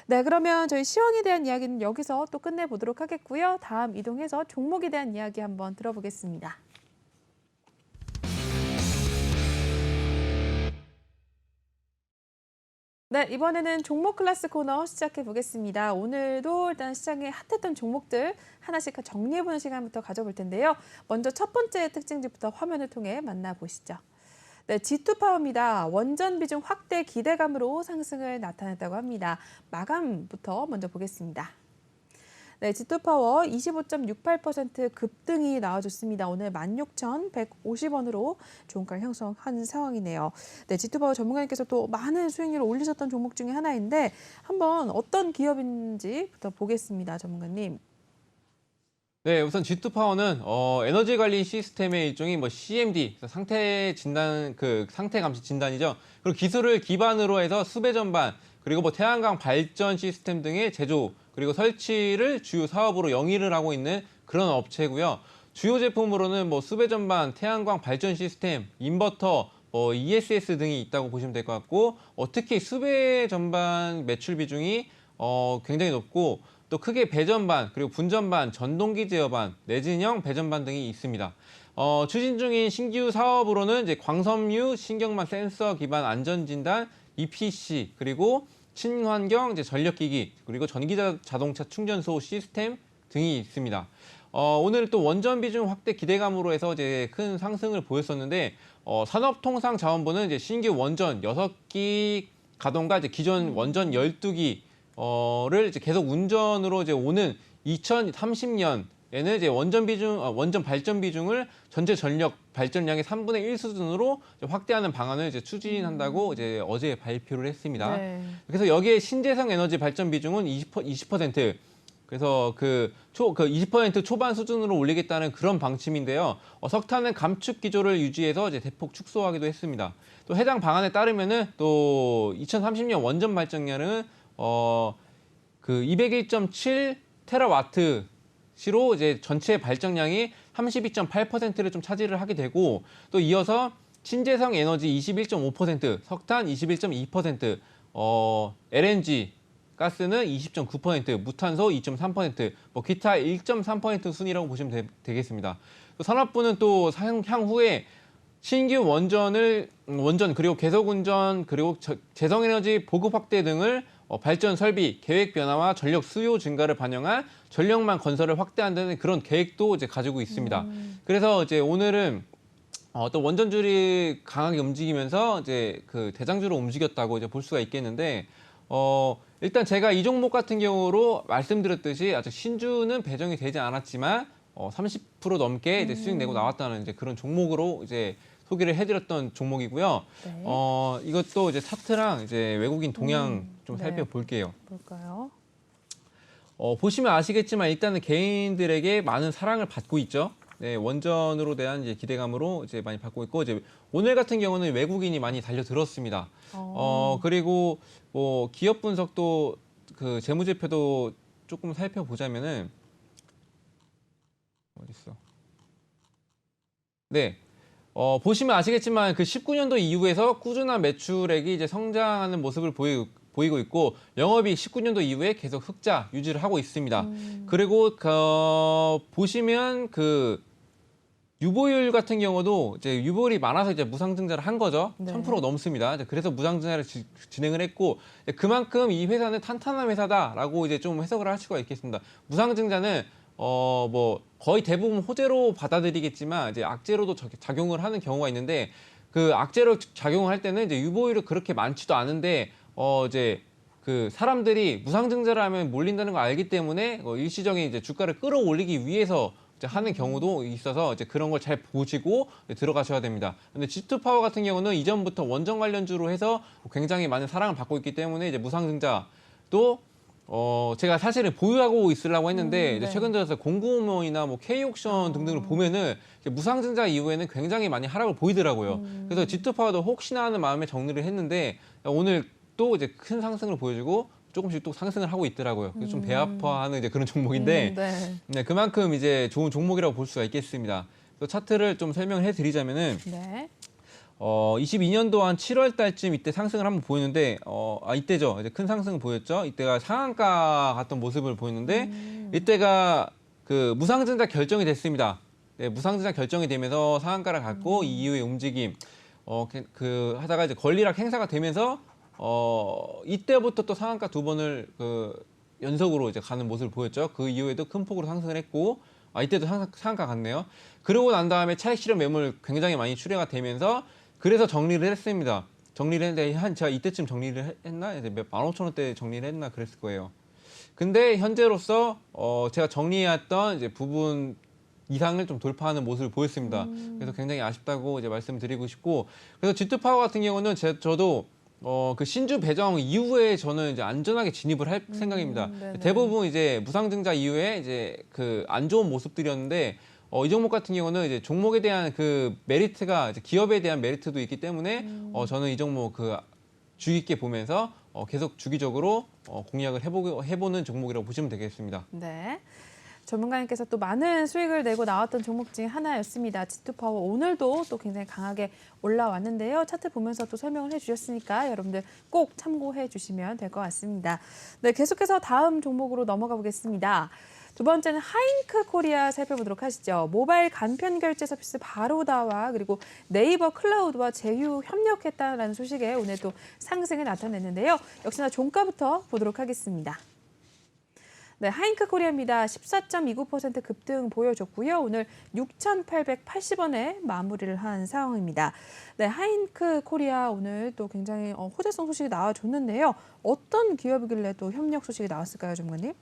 Speaker 1: 네, 그러면 저희 시황에 대한 이야기는 여기서 또 끝내보도록 하겠고요. 다음 이동해서 종목에 대한 이야기 한번 들어보겠습니다. 네, 이번에는 종목 클래스 코너 시작해 보겠습니다. 오늘도 일단 시장에 핫했던 종목들 하나씩 정리해보는 시간부터 가져볼 텐데요. 먼저 첫 번째 특징지부터 화면을 통해 만나보시죠. 네, G2파워입니다. 원전 비중 확대 기대감으로 상승을 나타냈다고 합니다. 마감부터 먼저 보겠습니다. 네, G2파워 25.68% 급등이 나와줬습니다. 오늘 16,150원으로 종가를 형성한 상황이네요. 네, G2파워 전문가님께서 또 많은 수익률을 올리셨던 종목 중에 하나인데 한번 어떤 기업인지부터 보겠습니다. 전문가님.
Speaker 2: 네, 우선 G2파워는 에너지 관리 시스템의 일종인 뭐 CMD, 상태 진단 상태 감시 진단이죠. 그리고 기술을 기반으로 해서 수배 전반 그리고 뭐 태양광 발전 시스템 등의 제조 그리고 설치를 주요 사업으로 영위를 하고 있는 그런 업체고요. 주요 제품으로는 뭐 수배 전반, 태양광 발전 시스템, 인버터, ESS 등이 있다고 보시면 될 것 같고 특히 수배 전반 매출 비중이 굉장히 높고 또 크게 배전반, 그리고 분전반, 전동기 제어반, 내진형 배전반 등이 있습니다. 추진 중인 신규 사업으로는 이제 광섬유 신경망 센서 기반 안전진단, EPC, 그리고 친환경 이제 전력기기, 그리고 전기 자동차 충전소 시스템 등이 있습니다. 오늘 또 원전 비중 확대 기대감으로 해서 이제 큰 상승을 보였었는데, 산업통상자원부는 이제 신규 원전 6기 가동과 이제 기존 원전 12기 를 이제 계속 운전으로 이제 오는 2030년에는 이제 원전 발전 비중을 전체 전력 발전량의 3분의 1 수준으로 확대하는 방안을 이제 추진한다고 이제 어제 발표를 했습니다.
Speaker 1: 네.
Speaker 2: 그래서 여기에 신재생 에너지 발전 비중은 20%, 그래서 20% 초반 수준으로 올리겠다는 그런 방침인데요. 석탄은 감축 기조를 유지해서 이제 대폭 축소하기도 했습니다. 또 해당 방안에 따르면은 또 2030년 원전 발전량은 그 201.7 테라와트 시로 이제 전체 발전량이 32.8%를 좀 차지를 하게 되고, 또 이어서 신재생 에너지 21.5%, 석탄 21.2%, LNG 가스는 20.9%, 무탄소 2.3%, 뭐 기타 1.3% 순이라고 보시면 되겠습니다. 또 산업부는 또 향후에 신규 원전 그리고 계속 운전 그리고 재생에너지 보급 확대 등을 발전 설비 계획 변화와 전력 수요 증가를 반영한 전력망 건설을 확대한다는 그런 계획도 이제 가지고 있습니다. 그래서 이제 오늘은 또 원전줄이 강하게 움직이면서 이제 그 대장주로 움직였다고 이제 볼 수가 있겠는데, 일단 제가 이 종목 같은 경우로 말씀드렸듯이 아직 신주는 배정이 되지 않았지만 30% 넘게 이제 수익 내고 나왔다는 이제 그런 종목으로 이제 소개를 해드렸던 종목이고요.
Speaker 1: 네.
Speaker 2: 이것도 이제 차트랑 이제 외국인 동향 좀
Speaker 1: 네.
Speaker 2: 살펴볼게요.
Speaker 1: 볼까요?
Speaker 2: 보시면 아시겠지만 일단은 개인들에게 많은 사랑을 받고 있죠. 네, 원전으로 대한 이제 기대감으로 이제 많이 받고 있고, 이제 오늘 같은 경우는 외국인이 많이 달려들었습니다. 그리고 뭐 기업 분석도 그 재무제표도 조금 살펴보자면은 어딨어? 네. 보시면 아시겠지만 그 19년도 이후에서 꾸준한 매출액이 이제 성장하는 모습을 보이고 있고, 영업이익 19년도 이후에 계속 흑자 유지를 하고 있습니다. 그리고 보시면 그 유보율 같은 경우도 이제 유보율이 많아서 이제 무상증자를 한 거죠.
Speaker 1: 네.
Speaker 2: 1000% 넘습니다. 그래서 무상증자를 진행을 했고, 그만큼 이 회사는 탄탄한 회사다라고 이제 좀 해석을 할 수가 있겠습니다. 무상증자는 뭐 거의 대부분 호재로 받아들이겠지만 이제 악재로도 작용을 하는 경우가 있는데, 그 악재로 작용을 할 때는 이제 유보율이 그렇게 많지도 않은데 이제 그 사람들이 무상증자를 하면 몰린다는 걸 알기 때문에 일시적인 이제 주가를 끌어올리기 위해서 이제 하는 경우도 있어서 이제 그런 걸 잘 보시고 들어가셔야 됩니다. 근데 G2파워 같은 경우는 이전부터 원전 관련주로 해서 굉장히 많은 사랑을 받고 있기 때문에 이제 무상증자도 제가 사실은 보유하고 있으려고 했는데 이제
Speaker 1: 네.
Speaker 2: 최근 들어서 공구모이나 뭐 K옥션 등등을 보면은 이제 무상증자 이후에는 굉장히 많이 하락을 보이더라고요. 그래서 G2파워도 혹시나 하는 마음에 정리를 했는데, 오늘 또 이제 큰 상승을 보여주고 조금씩 또 상승을 하고 있더라고요. 그래서 좀 배 아파하는 이제 그런 종목인데,
Speaker 1: 네.
Speaker 2: 네, 그만큼 이제 좋은 종목이라고 볼 수가 있겠습니다. 또 차트를 좀 설명을 해드리자면은,
Speaker 1: 네.
Speaker 2: 22년도 한 7월 달쯤 이때 상승을 한번 보였는데, 이때죠. 이제 큰 상승을 보였죠. 이때가 상한가 갔던 모습을 보였는데, 이때가 그 무상증자 결정이 됐습니다. 네, 무상증자 결정이 되면서 상한가를 갔고, 이 이후의 움직임, 그 하다가 이제 권리락 행사가 되면서, 이때부터 또 상한가 두 번을 그 연속으로 이제 가는 모습을 보였죠. 그 이후에도 큰 폭으로 상승을 했고, 이때도 상한가 갔네요. 그러고 난 다음에 차익 실현 매물 굉장히 많이 출회가 되면서, 그래서 정리를 했습니다. 정리를 했는데 제가 이때쯤 정리를 했나? 15,000원대 정리를 했나 그랬을 거예요. 근데 현재로서 제가 정리해왔던 이제 부분 이상을 좀 돌파하는 모습을 보였습니다. 그래서 굉장히 아쉽다고 이제 말씀드리고 싶고, 그래서 G2파워 같은 경우는 저도 그 신주 배정 이후에 저는 이제 안전하게 진입을 할 생각입니다.
Speaker 1: 네네.
Speaker 2: 대부분 이제 무상증자 이후에 이제 그 안 좋은 모습들이었는데, 이 종목 같은 경우는 이제 종목에 대한 그 메리트가 이제 기업에 대한 메리트도 있기 때문에 저는 이 종목 그 주의 깊게 보면서 계속 주기적으로 공략을 해보는 종목이라고 보시면 되겠습니다.
Speaker 1: 네. 전문가님께서 또 많은 수익을 내고 나왔던 종목 중에 하나였습니다. G2파워 오늘도 또 굉장히 강하게 올라왔는데요. 차트 보면서 또 설명을 해주셨으니까 여러분들 꼭 참고해 주시면 될 것 같습니다. 네, 계속해서 다음 종목으로 넘어가 보겠습니다. 두 번째는 하잉크 코리아 살펴보도록 하시죠. 모바일 간편 결제 서비스 바로다와 그리고 네이버 클라우드와 제휴 협력했다라는 소식에 오늘 또 상승을 나타냈는데요. 역시나 종가부터 보도록 하겠습니다. 네, 하잉크 코리아입니다. 14.29% 급등 보여줬고요. 오늘 6,880원에 마무리를 한 상황입니다. 네, 하잉크 코리아 오늘 또 굉장히 호재성 소식이 나와줬는데요. 어떤 기업이길래 또 협력 소식이 나왔을까요, 전문가님?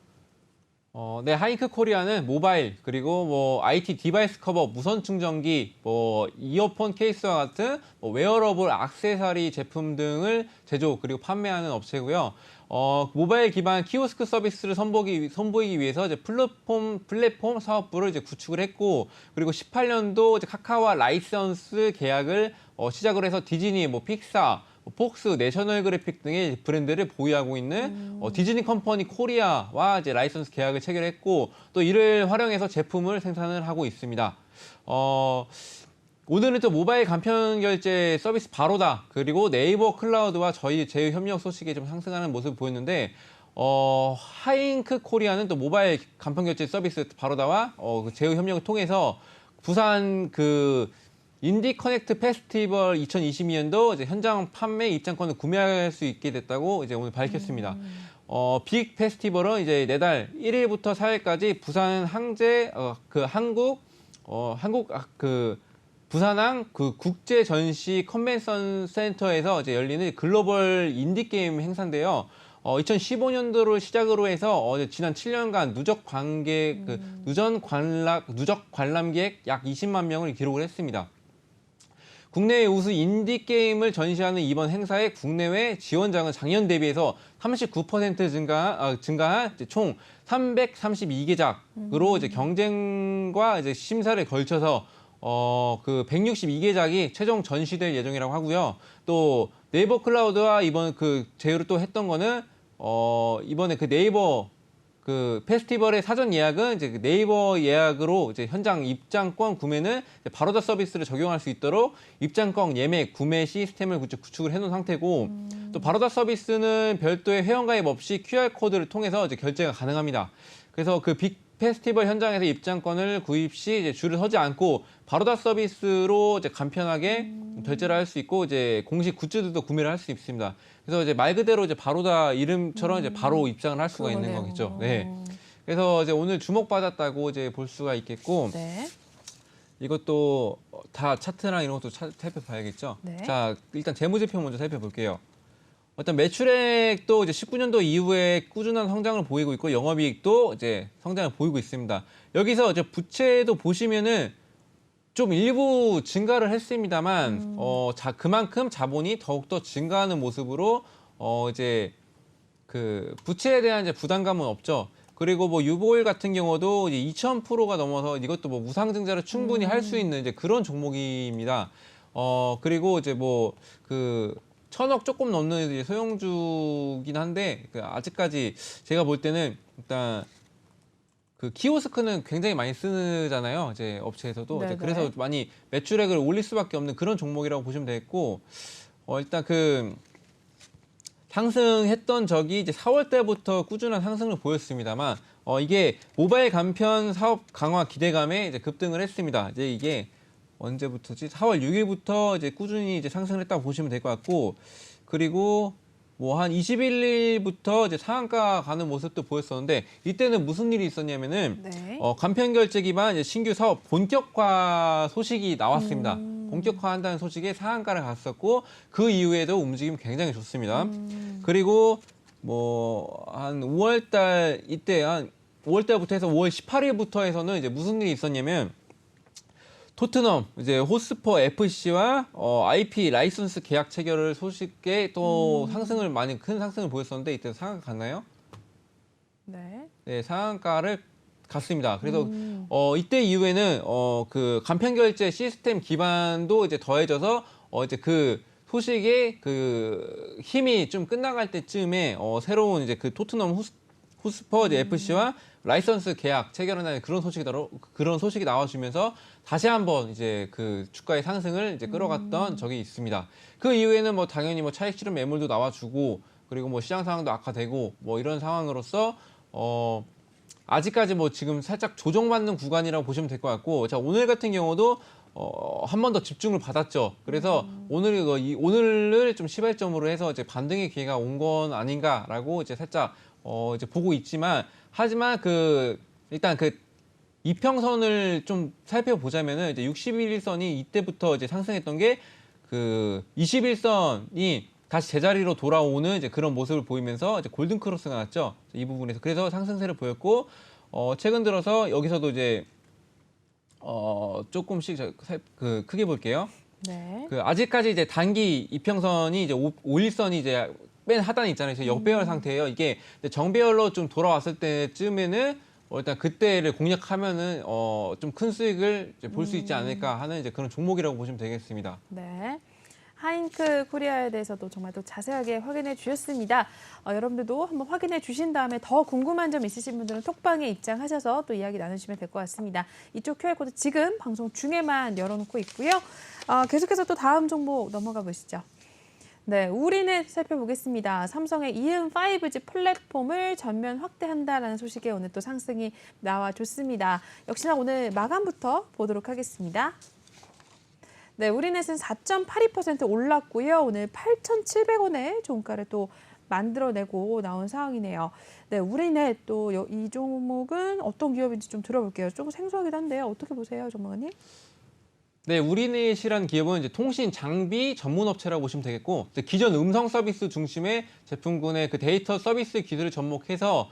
Speaker 2: 네, 하잉크 코리아는 모바일 그리고 뭐 IT 디바이스 커버, 무선 충전기, 뭐 이어폰 케이스와 같은 뭐 웨어러블 액세서리 제품 등을 제조 그리고 판매하는 업체고요. 모바일 기반 키오스크 서비스를 선보이기 위해서 이제 플랫폼 사업부를 이제 구축을 했고, 그리고 18년도 이제 카카오와 라이선스 계약을 시작을 해서 디즈니, 뭐 픽사, 폭스, 내셔널 그래픽 등의 브랜드를 보유하고 있는 디즈니 컴퍼니 코리아와 이제 라이선스 계약을 체결했고 또 이를 활용해서 제품을 생산을 하고 있습니다. 오늘은 또 모바일 간편 결제 서비스 바로다 그리고 네이버 클라우드와 저희 제휴 협력 소식이 좀 상승하는 모습을 보였는데 하잉크 코리아는 또 모바일 간편 결제 서비스 바로다와 그 제휴 협력을 통해서 부산 그 인디 커넥트 페스티벌 2022년도 이제 현장 판매 입장권을 구매할 수 있게 됐다고 이제 오늘 밝혔습니다. 빅 페스티벌은 이제 내달 1일부터 4일까지 부산 항제 부산항 그 국제 전시 컨벤션 센터에서 이제 열리는 글로벌 인디 게임 행사인데요. 2015년도를 시작으로 해서 지난 7년간 누적 관람객 약 20만 명을 기록을 했습니다. 국내의 우수 인디 게임을 전시하는 이번 행사의 국내외 지원장은 작년 대비해서 39% 증가한 총 332개작으로 이제 경쟁과 이제 심사를 걸쳐서 그 162개작이 최종 전시될 예정이라고 하고요. 또 네이버 클라우드와 이번 그 제휴를 또 했던 거는 이번에 그 네이버 그 페스티벌의 사전 예약은 이제 그 네이버 예약으로 이제 현장 입장권 구매는 바로다 서비스를 적용할 수 있도록 입장권 예매 구매 시스템을 구축을 해놓은 상태고 또 바로다 서비스는 별도의 회원가입 없이 QR 코드를 통해서 이제 결제가 가능합니다. 그래서 그 빅 페스티벌 현장에서 입장권을 구입 시 이제 줄을 서지 않고 바로다 서비스로 이제 간편하게 결제를 할 수 있고 이제 공식 굿즈들도 구매를 할 수 있습니다. 그래서 이제 말 그대로 이제 바로다 이름처럼 이제 바로 입장을 할 수가 있는 거겠죠. 네. 그래서 이제 오늘 주목받았다고 이제 볼 수가 있겠고
Speaker 1: 네.
Speaker 2: 이것도 다 차트랑 이런 것도 살펴봐야겠죠.
Speaker 1: 네.
Speaker 2: 자, 일단 재무제표 먼저 살펴볼게요. 어떤 매출액도 이제 19년도 이후에 꾸준한 성장을 보이고 있고 영업이익도 이제 성장을 보이고 있습니다. 여기서 이제 부채도 보시면은 좀 일부 증가를 했습니다만 그만큼 자본이 더욱더 증가하는 모습으로 이제 그 부채에 대한 이제 부담감은 없죠. 그리고 뭐 유보율 같은 경우도 이제 2000%가 넘어서 이것도 뭐 무상증자를 충분히 할 수 있는 이제 그런 종목입니다. 그리고 이제 뭐 그 1000억 조금 넘는 이제 소형주긴 한데 그 아직까지 제가 볼 때는 일단 그 키오스크는 굉장히 많이 쓰잖아요. 이제 업체에서도 이제 그래서 많이 매출액을 올릴 수밖에 없는 그런 종목이라고 보시면 되겠고 일단 그 상승했던 적이 이제 4월 때부터 꾸준한 상승을 보였습니다만 이게 모바일 간편 사업 강화 기대감에 이제 급등을 했습니다. 이제 이게 언제부터지? 4월 6일부터 이제 꾸준히 이제 상승을 했다고 보시면 될 것 같고 그리고 뭐 한 21일부터 이제 상한가 가는 모습도 보였었는데 이때는 무슨 일이 있었냐면은 간편 결제 기반 이제 신규 사업 본격화 소식이 나왔습니다. 본격화한다는 소식에 상한가를 갔었고 그 이후에도 움직임 굉장히 좋습니다. 그리고 뭐 한 5월달 이때 한 5월달부터 해서 5월 18일부터 해서는 이제 무슨 일이 있었냐면 토트넘 이제 호스퍼 FC와 IP 라이선스 계약 체결을 소식에 또 상승을 많이 큰 상승을 보였었는데 이때 상한가 갔나요? 네, 상한가를 갔습니다. 그래서 이때 이후에는 그 간편 결제 시스템 기반도 이제 더해져서 이제 그 소식의 그 힘이 좀 끝나갈 때쯤에 새로운 이제 그 토트넘 호스퍼 FC와 라이선스 계약 체결한다는 그런 소식이 나와주면서 다시 한번 이제 그 주가의 상승을 이제 끌어갔던 적이 있습니다. 그 이후에는 뭐 당연히 뭐 차익 실현 매물도 나와주고 그리고 뭐 시장 상황도 악화되고 뭐 이런 상황으로서 아직까지 뭐 지금 살짝 조정받는 구간이라고 보시면 될 것 같고 자 오늘 같은 경우도 한 번 더 집중을 받았죠. 그래서 오늘을 좀 시발점으로 해서 이제 반등의 기회가 온 건 아닌가라고 이제 살짝 이제 보고 있지만 하지만 일단 그 이평선을 좀 살펴보자면은 이제 61일선이 이때부터 이제 상승했던 게 그 21선이 다시 제자리로 돌아오는 이제 그런 모습을 보이면서 이제 골든 크로스가 났죠. 이 부분에서 그래서 상승세를 보였고 최근 들어서 여기서도 이제 조금씩 크게 볼게요. 그 아직까지 이제 단기 이평선이 이제 5일선이 이제 맨 하단에 있잖아요. 역배열 상태예요. 이게 정배열로 좀 돌아왔을 때쯤에는 일단 그때를 공략하면은 좀 큰 수익을 볼 수 있지 않을까 하는 이제 그런 종목이라고 보시면 되겠습니다.
Speaker 1: 네. 하잉크 코리아에 대해서도 정말 또 자세하게 확인해 주셨습니다. 여러분들도 한번 확인해 주신 다음에 더 궁금한 점 있으신 분들은 톡방에 입장하셔서 또 이야기 나누시면 될 것 같습니다. 이쪽 QR코드 지금 방송 중에만 열어놓고 있고요. 계속해서 또 다음 정보 넘어가 보시죠. 네, 우리넷 살펴보겠습니다. 삼성의 이음 5G 플랫폼을 전면 확대한다라는 소식에 오늘 또 상승이 나와줬습니다. 역시나 오늘 마감부터 보도록 하겠습니다. 네, 우리넷은 4.82% 올랐고요. 오늘 8,700원의 종가를 또 만들어내고 나온 상황이네요. 네, 우리넷 또 이 종목은 어떤 기업인지 좀 들어볼게요. 조금 생소하기도 한데요. 어떻게 보세요, 전문가님?
Speaker 2: 네, 우리넷이라는 기업은 이제 통신 장비 전문 업체라고 보시면 되겠고, 기존 음성 서비스 중심의 제품군의 그 데이터 서비스 기술을 접목해서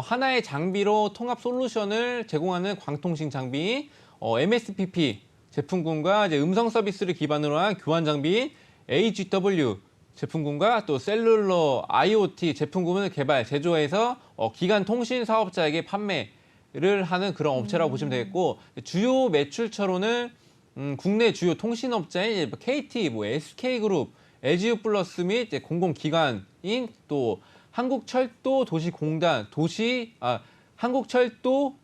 Speaker 2: 하나의 장비로 통합 솔루션을 제공하는 광통신 장비, MSPP 제품군과 이제 음성 서비스를 기반으로 한 교환 장비인 AGW 제품군과 또 셀룰러 IoT 제품군을 개발, 제조해서 기간 통신 사업자에게 판매를 하는 그런 업체라고 보시면 되겠고, 주요 매출처로는 국내 주요 통신업자인 KT, SK그룹, LG유플러스 및 공공기관인 또 한국철도 도시공단, 한국철도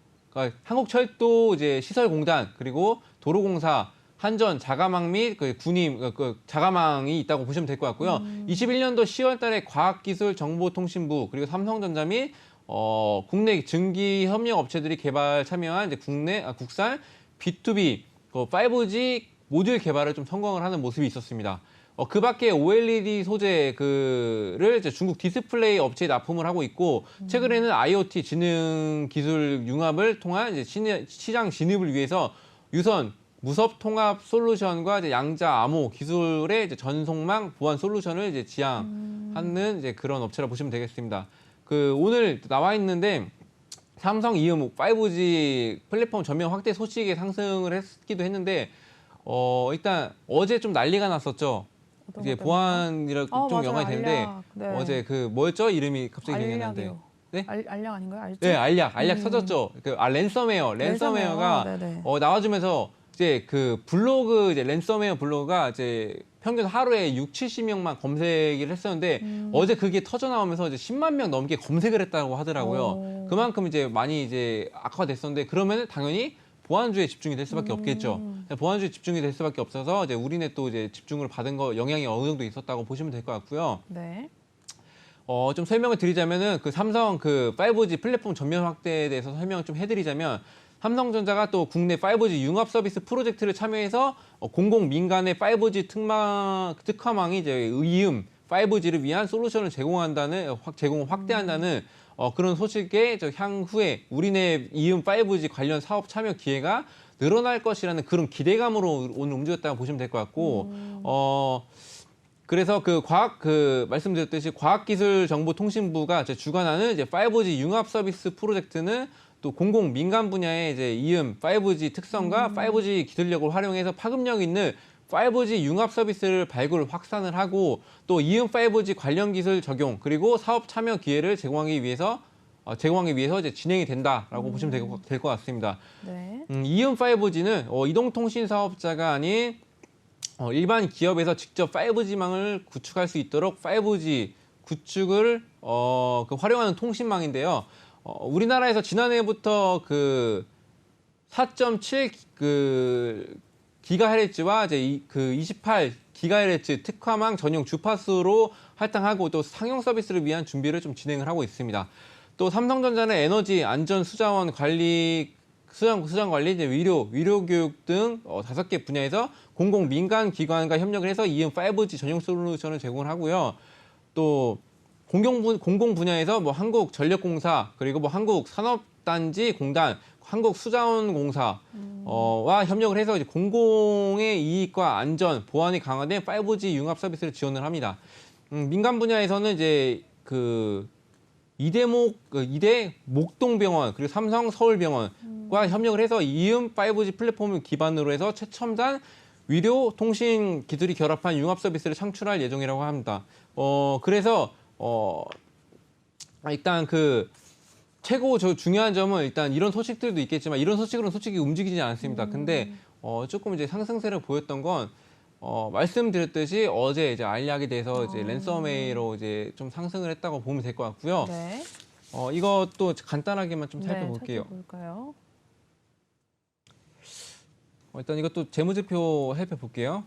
Speaker 2: 이제 시설공단, 그리고 도로공사, 한전, 자가망 및 군임, 자가망이 있다고 보시면 될 것 같고요. 21년도 10월달에 과학기술정보통신부 그리고 삼성전자 및 국내 증기 협력 업체들이 개발 참여한 이제 국산 B2B 5G 모듈 개발을 좀 성공을 하는 모습이 있었습니다. 그 밖에 OLED 소재를 이제 중국 디스플레이 업체에 납품을 하고 있고, 최근에는 IoT 지능 기술 융합을 통한 이제 시장 진입을 위해서 유선 무섭 통합 솔루션과 이제 양자 암호 기술의 이제 전송망 보안 솔루션을 이제 지향하는 이제 그런 업체라 보시면 되겠습니다. 오늘 나와 있는데 삼성 이음 5G 플랫폼 전면 확대 소식에 상승을 했기도 했는데 일단 어제 좀 난리가 났었죠. 이제 보안이라고 좀 연관이 되는데
Speaker 1: 네.
Speaker 2: 어제 뭐였죠? 이름이 갑자기 기억이 안 나는데. 네?
Speaker 1: 알약 아닌가요? 알죠?
Speaker 2: 네, 알약 터졌죠. 랜섬웨어가
Speaker 1: 네네.
Speaker 2: 나와주면서 이제 이제 랜섬웨어 블로그가 이제 평균 하루에 70명만 검색을 했었는데 어제 그게 터져 나오면서 이제 10만 명 넘게 검색을 했다고 하더라고요. 그만큼 이제 많이 이제 악화됐었는데, 그러면 당연히 보안주에 집중이 될 수밖에 없겠죠. 보안주에 집중이 될 수밖에 없어서 이제 우리네 또 이제 집중을 받은 영향이 어느 정도 있었다고 보시면 될 것 같고요.
Speaker 1: 네.
Speaker 2: 좀 설명을 드리자면은 삼성 5G 플랫폼 전면 확대에 대해서 설명을 좀 해드리자면, 삼성전자가 또 국내 5G 융합 서비스 프로젝트를 참여해서 공공 민간의 5G 특화망이 이제 이음 5G를 위한 솔루션을 제공을 확대한다는 그런 소식에 향후에 우리네 이음 5G 관련 사업 참여 기회가 늘어날 것이라는 그런 기대감으로 오늘 움직였다고 보시면 될 것 같고, 그래서 말씀드렸듯이 과학기술정보통신부가 주관하는 이제 5G 융합 서비스 프로젝트는 또 공공 민간 분야의 이제 이음 5G 특성과 5G 기술력을 활용해서 파급력 있는 5G 융합 서비스를 발굴 확산을 하고, 또 이음 5G 관련 기술 적용 그리고 사업 참여 기회를 제공하기 위해서 이제 진행이 된다라고 보시면 될 것 같습니다.
Speaker 1: 네.
Speaker 2: 이음 5G는 이동통신 사업자가 아닌 일반 기업에서 직접 5G망을 구축할 수 있도록 5G 구축을 활용하는 통신망인데요. 우리나라에서 지난해부터 4.7 기가헤르츠와 이제 28 기가헤르츠 특화망 전용 주파수로 할당하고, 또 상용 서비스를 위한 준비를 좀 진행을 하고 있습니다. 또 삼성전자는 에너지 안전 수자원 관리, 이제 위료 교육 등 5개 분야에서 공공 민간 기관과 협력을 해서 이음 5G 전용 솔루션을 제공을 하고요. 또 공공 분야에서 한국전력공사, 그리고 한국산업단지 공단, 한국수자원공사와 협력을 해서 이제 공공의 이익과 안전, 보안이 강화된 5G 융합 서비스를 지원을 합니다. 민간 분야에서는 이제 이대 목동병원 그리고 삼성 서울병원과 협력을 해서 이음 5G 플랫폼을 기반으로 해서 최첨단 위료 통신 기술이 결합한 융합 서비스를 창출할 예정이라고 합니다. 그래서 일단 최고 중요한 점은 일단 이런 소식들도 있겠지만, 이런 소식으로는 솔직히 움직이지 않습니다. 근데 조금 이제 상승세를 보였던 건 말씀드렸듯이 어제 이제 알약에 대해서 이제 랜섬웨어로 이제 좀 상승을 했다고 보면 될 것 같고요.
Speaker 1: 네.
Speaker 2: 이것도 간단하게만 좀 살펴볼게요.
Speaker 1: 네, 살펴볼까요?
Speaker 2: 일단 이것도 재무제표 살펴볼게요.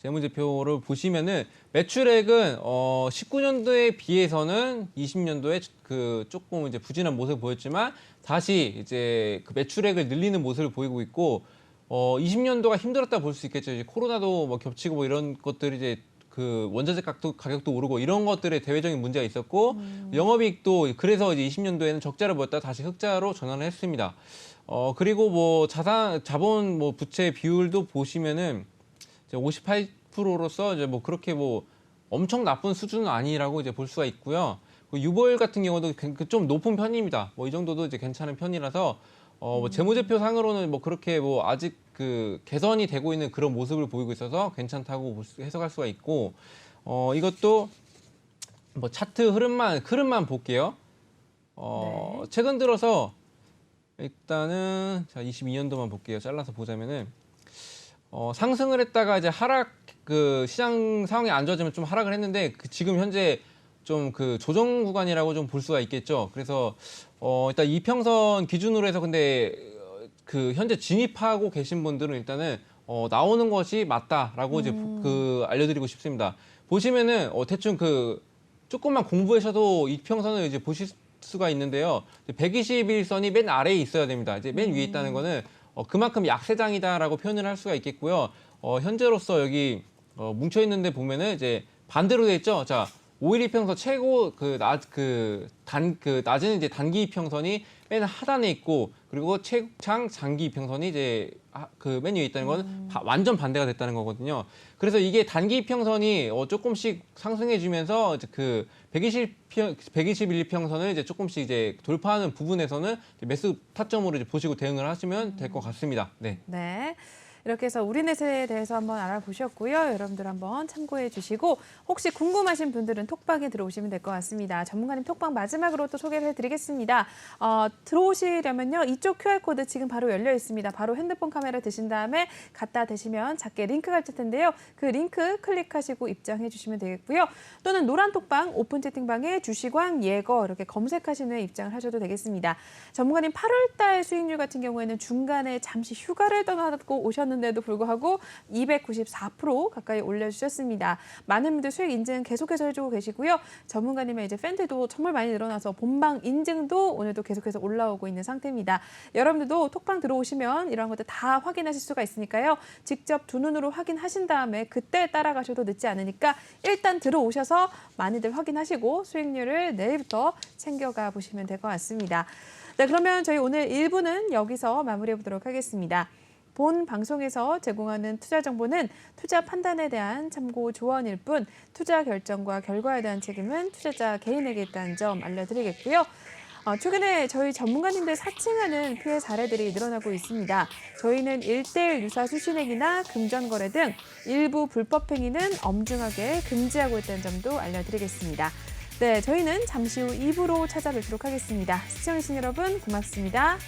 Speaker 2: 재무제표를 보시면은 매출액은 19년도에 비해서는 20년도에 그 조금 이제 부진한 모습을 보였지만 다시 이제 그 매출액을 늘리는 모습을 보이고 있고 20년도가 힘들었다 볼 수 있겠죠. 이제 코로나도 뭐 겹치고 뭐 이런 것들이 이제 그 원자재 가격도 오르고 이런 것들에 대외적인 문제가 있었고 영업이익도 그래서 이제 20년도에는 적자를 보였다 다시 흑자로 전환을 했습니다. 그리고 뭐 자본 뭐 부채 비율도 보시면은 58%로서 이제 뭐 그렇게 뭐 엄청 나쁜 수준은 아니라고 이제 볼 수가 있고요. 유보율 같은 경우도 좀 높은 편입니다. 뭐 이 정도도 이제 괜찮은 편이라서 뭐 재무제표 상으로는 뭐 그렇게 뭐 아직 그 개선이 되고 있는 그런 모습을 보이고 있어서 괜찮다고 해석할 수가 있고 이것도 뭐 차트 흐름만 볼게요.
Speaker 1: 네.
Speaker 2: 최근 들어서 일단은 자 22년도만 볼게요. 잘라서 보자면은 상승을 했다가 이제 하락 그 시장 상황이 안 좋아지면 좀 하락을 했는데 지금 현재 좀 그 조정 구간이라고 좀 볼 수가 있겠죠. 그래서 일단 이평선 기준으로 해서 근데 그 현재 진입하고 계신 분들은 일단은 나오는 것이 맞다라고 이제 그 알려드리고 싶습니다. 보시면은 대충 그 조금만 공부하셔도 이평선을 이제 보실 수가 있는데요. 121선이 맨 아래에 있어야 됩니다. 이제 맨 위에 있다는 거는 그만큼 약세장이다라고 표현을 할 수가 있겠고요. 현재로서 여기 뭉쳐 있는데 보면은 이제 반대로 돼 있죠. 자, 5일 이평선 최고 낮은 이제 단기 이평선이 맨 하단에 있고 그리고 최장 장기 이평선이 이제 그 맨 위에 있다는 건 완전 반대가 됐다는 거거든요. 그래서 이게 단기 이평선이 조금씩 상승해주면서 이제 그 121평선을 이제 조금씩 이제 돌파하는 부분에서는 매수 타점으로 이제 보시고 대응을 하시면 될 것 같습니다. 네.
Speaker 1: 네. 이렇게 해서 우리넷에 대해서 한번 알아보셨고요. 여러분들 한번 참고해 주시고 혹시 궁금하신 분들은 톡방에 들어오시면 될 것 같습니다. 전문가님 톡방 마지막으로 또 소개를 해드리겠습니다. 들어오시려면요. 이쪽 QR코드 지금 바로 열려 있습니다. 바로 핸드폰 카메라 드신 다음에 갖다 대시면 작게 링크가 뜰 텐데요. 그 링크 클릭하시고 입장해 주시면 되겠고요. 또는 노란 톡방 오픈 채팅방에 주식왕 예거 이렇게 검색하신 후에 입장을 하셔도 되겠습니다. 전문가님 8월달 수익률 같은 경우에는 중간에 잠시 휴가를 떠나고 오셨는데도 불구하고 294% 가까이 올려주셨습니다. 많은 분들 수익 인증 계속해서 해주고 계시고요. 전문가님의 이제 팬들도 정말 많이 늘어나서 본방 인증도 오늘도 계속해서 올라오고 있는 상태입니다. 여러분들도 톡방 들어오시면 이런 것들 다 확인하실 수가 있으니까요. 직접 두 눈으로 확인하신 다음에 그때 따라가셔도 늦지 않으니까 일단 들어오셔서 많이들 확인하시고 수익률을 내일부터 챙겨가 보시면 될 것 같습니다. 네, 그러면 저희 오늘 1부는 여기서 마무리해 보도록 하겠습니다. 본 방송에서 제공하는 투자 정보는 투자 판단에 대한 참고 조언일 뿐 투자 결정과 결과에 대한 책임은 투자자 개인에게 있다는 점 알려드리겠고요. 최근에 저희 전문가님들 사칭하는 피해 사례들이 늘어나고 있습니다. 저희는 1:1 유사 수신행위나 금전거래 등 일부 불법 행위는 엄중하게 금지하고 있다는 점도 알려드리겠습니다. 네, 저희는 잠시 후 2부로 찾아뵙도록 하겠습니다. 시청해주신 여러분 고맙습니다.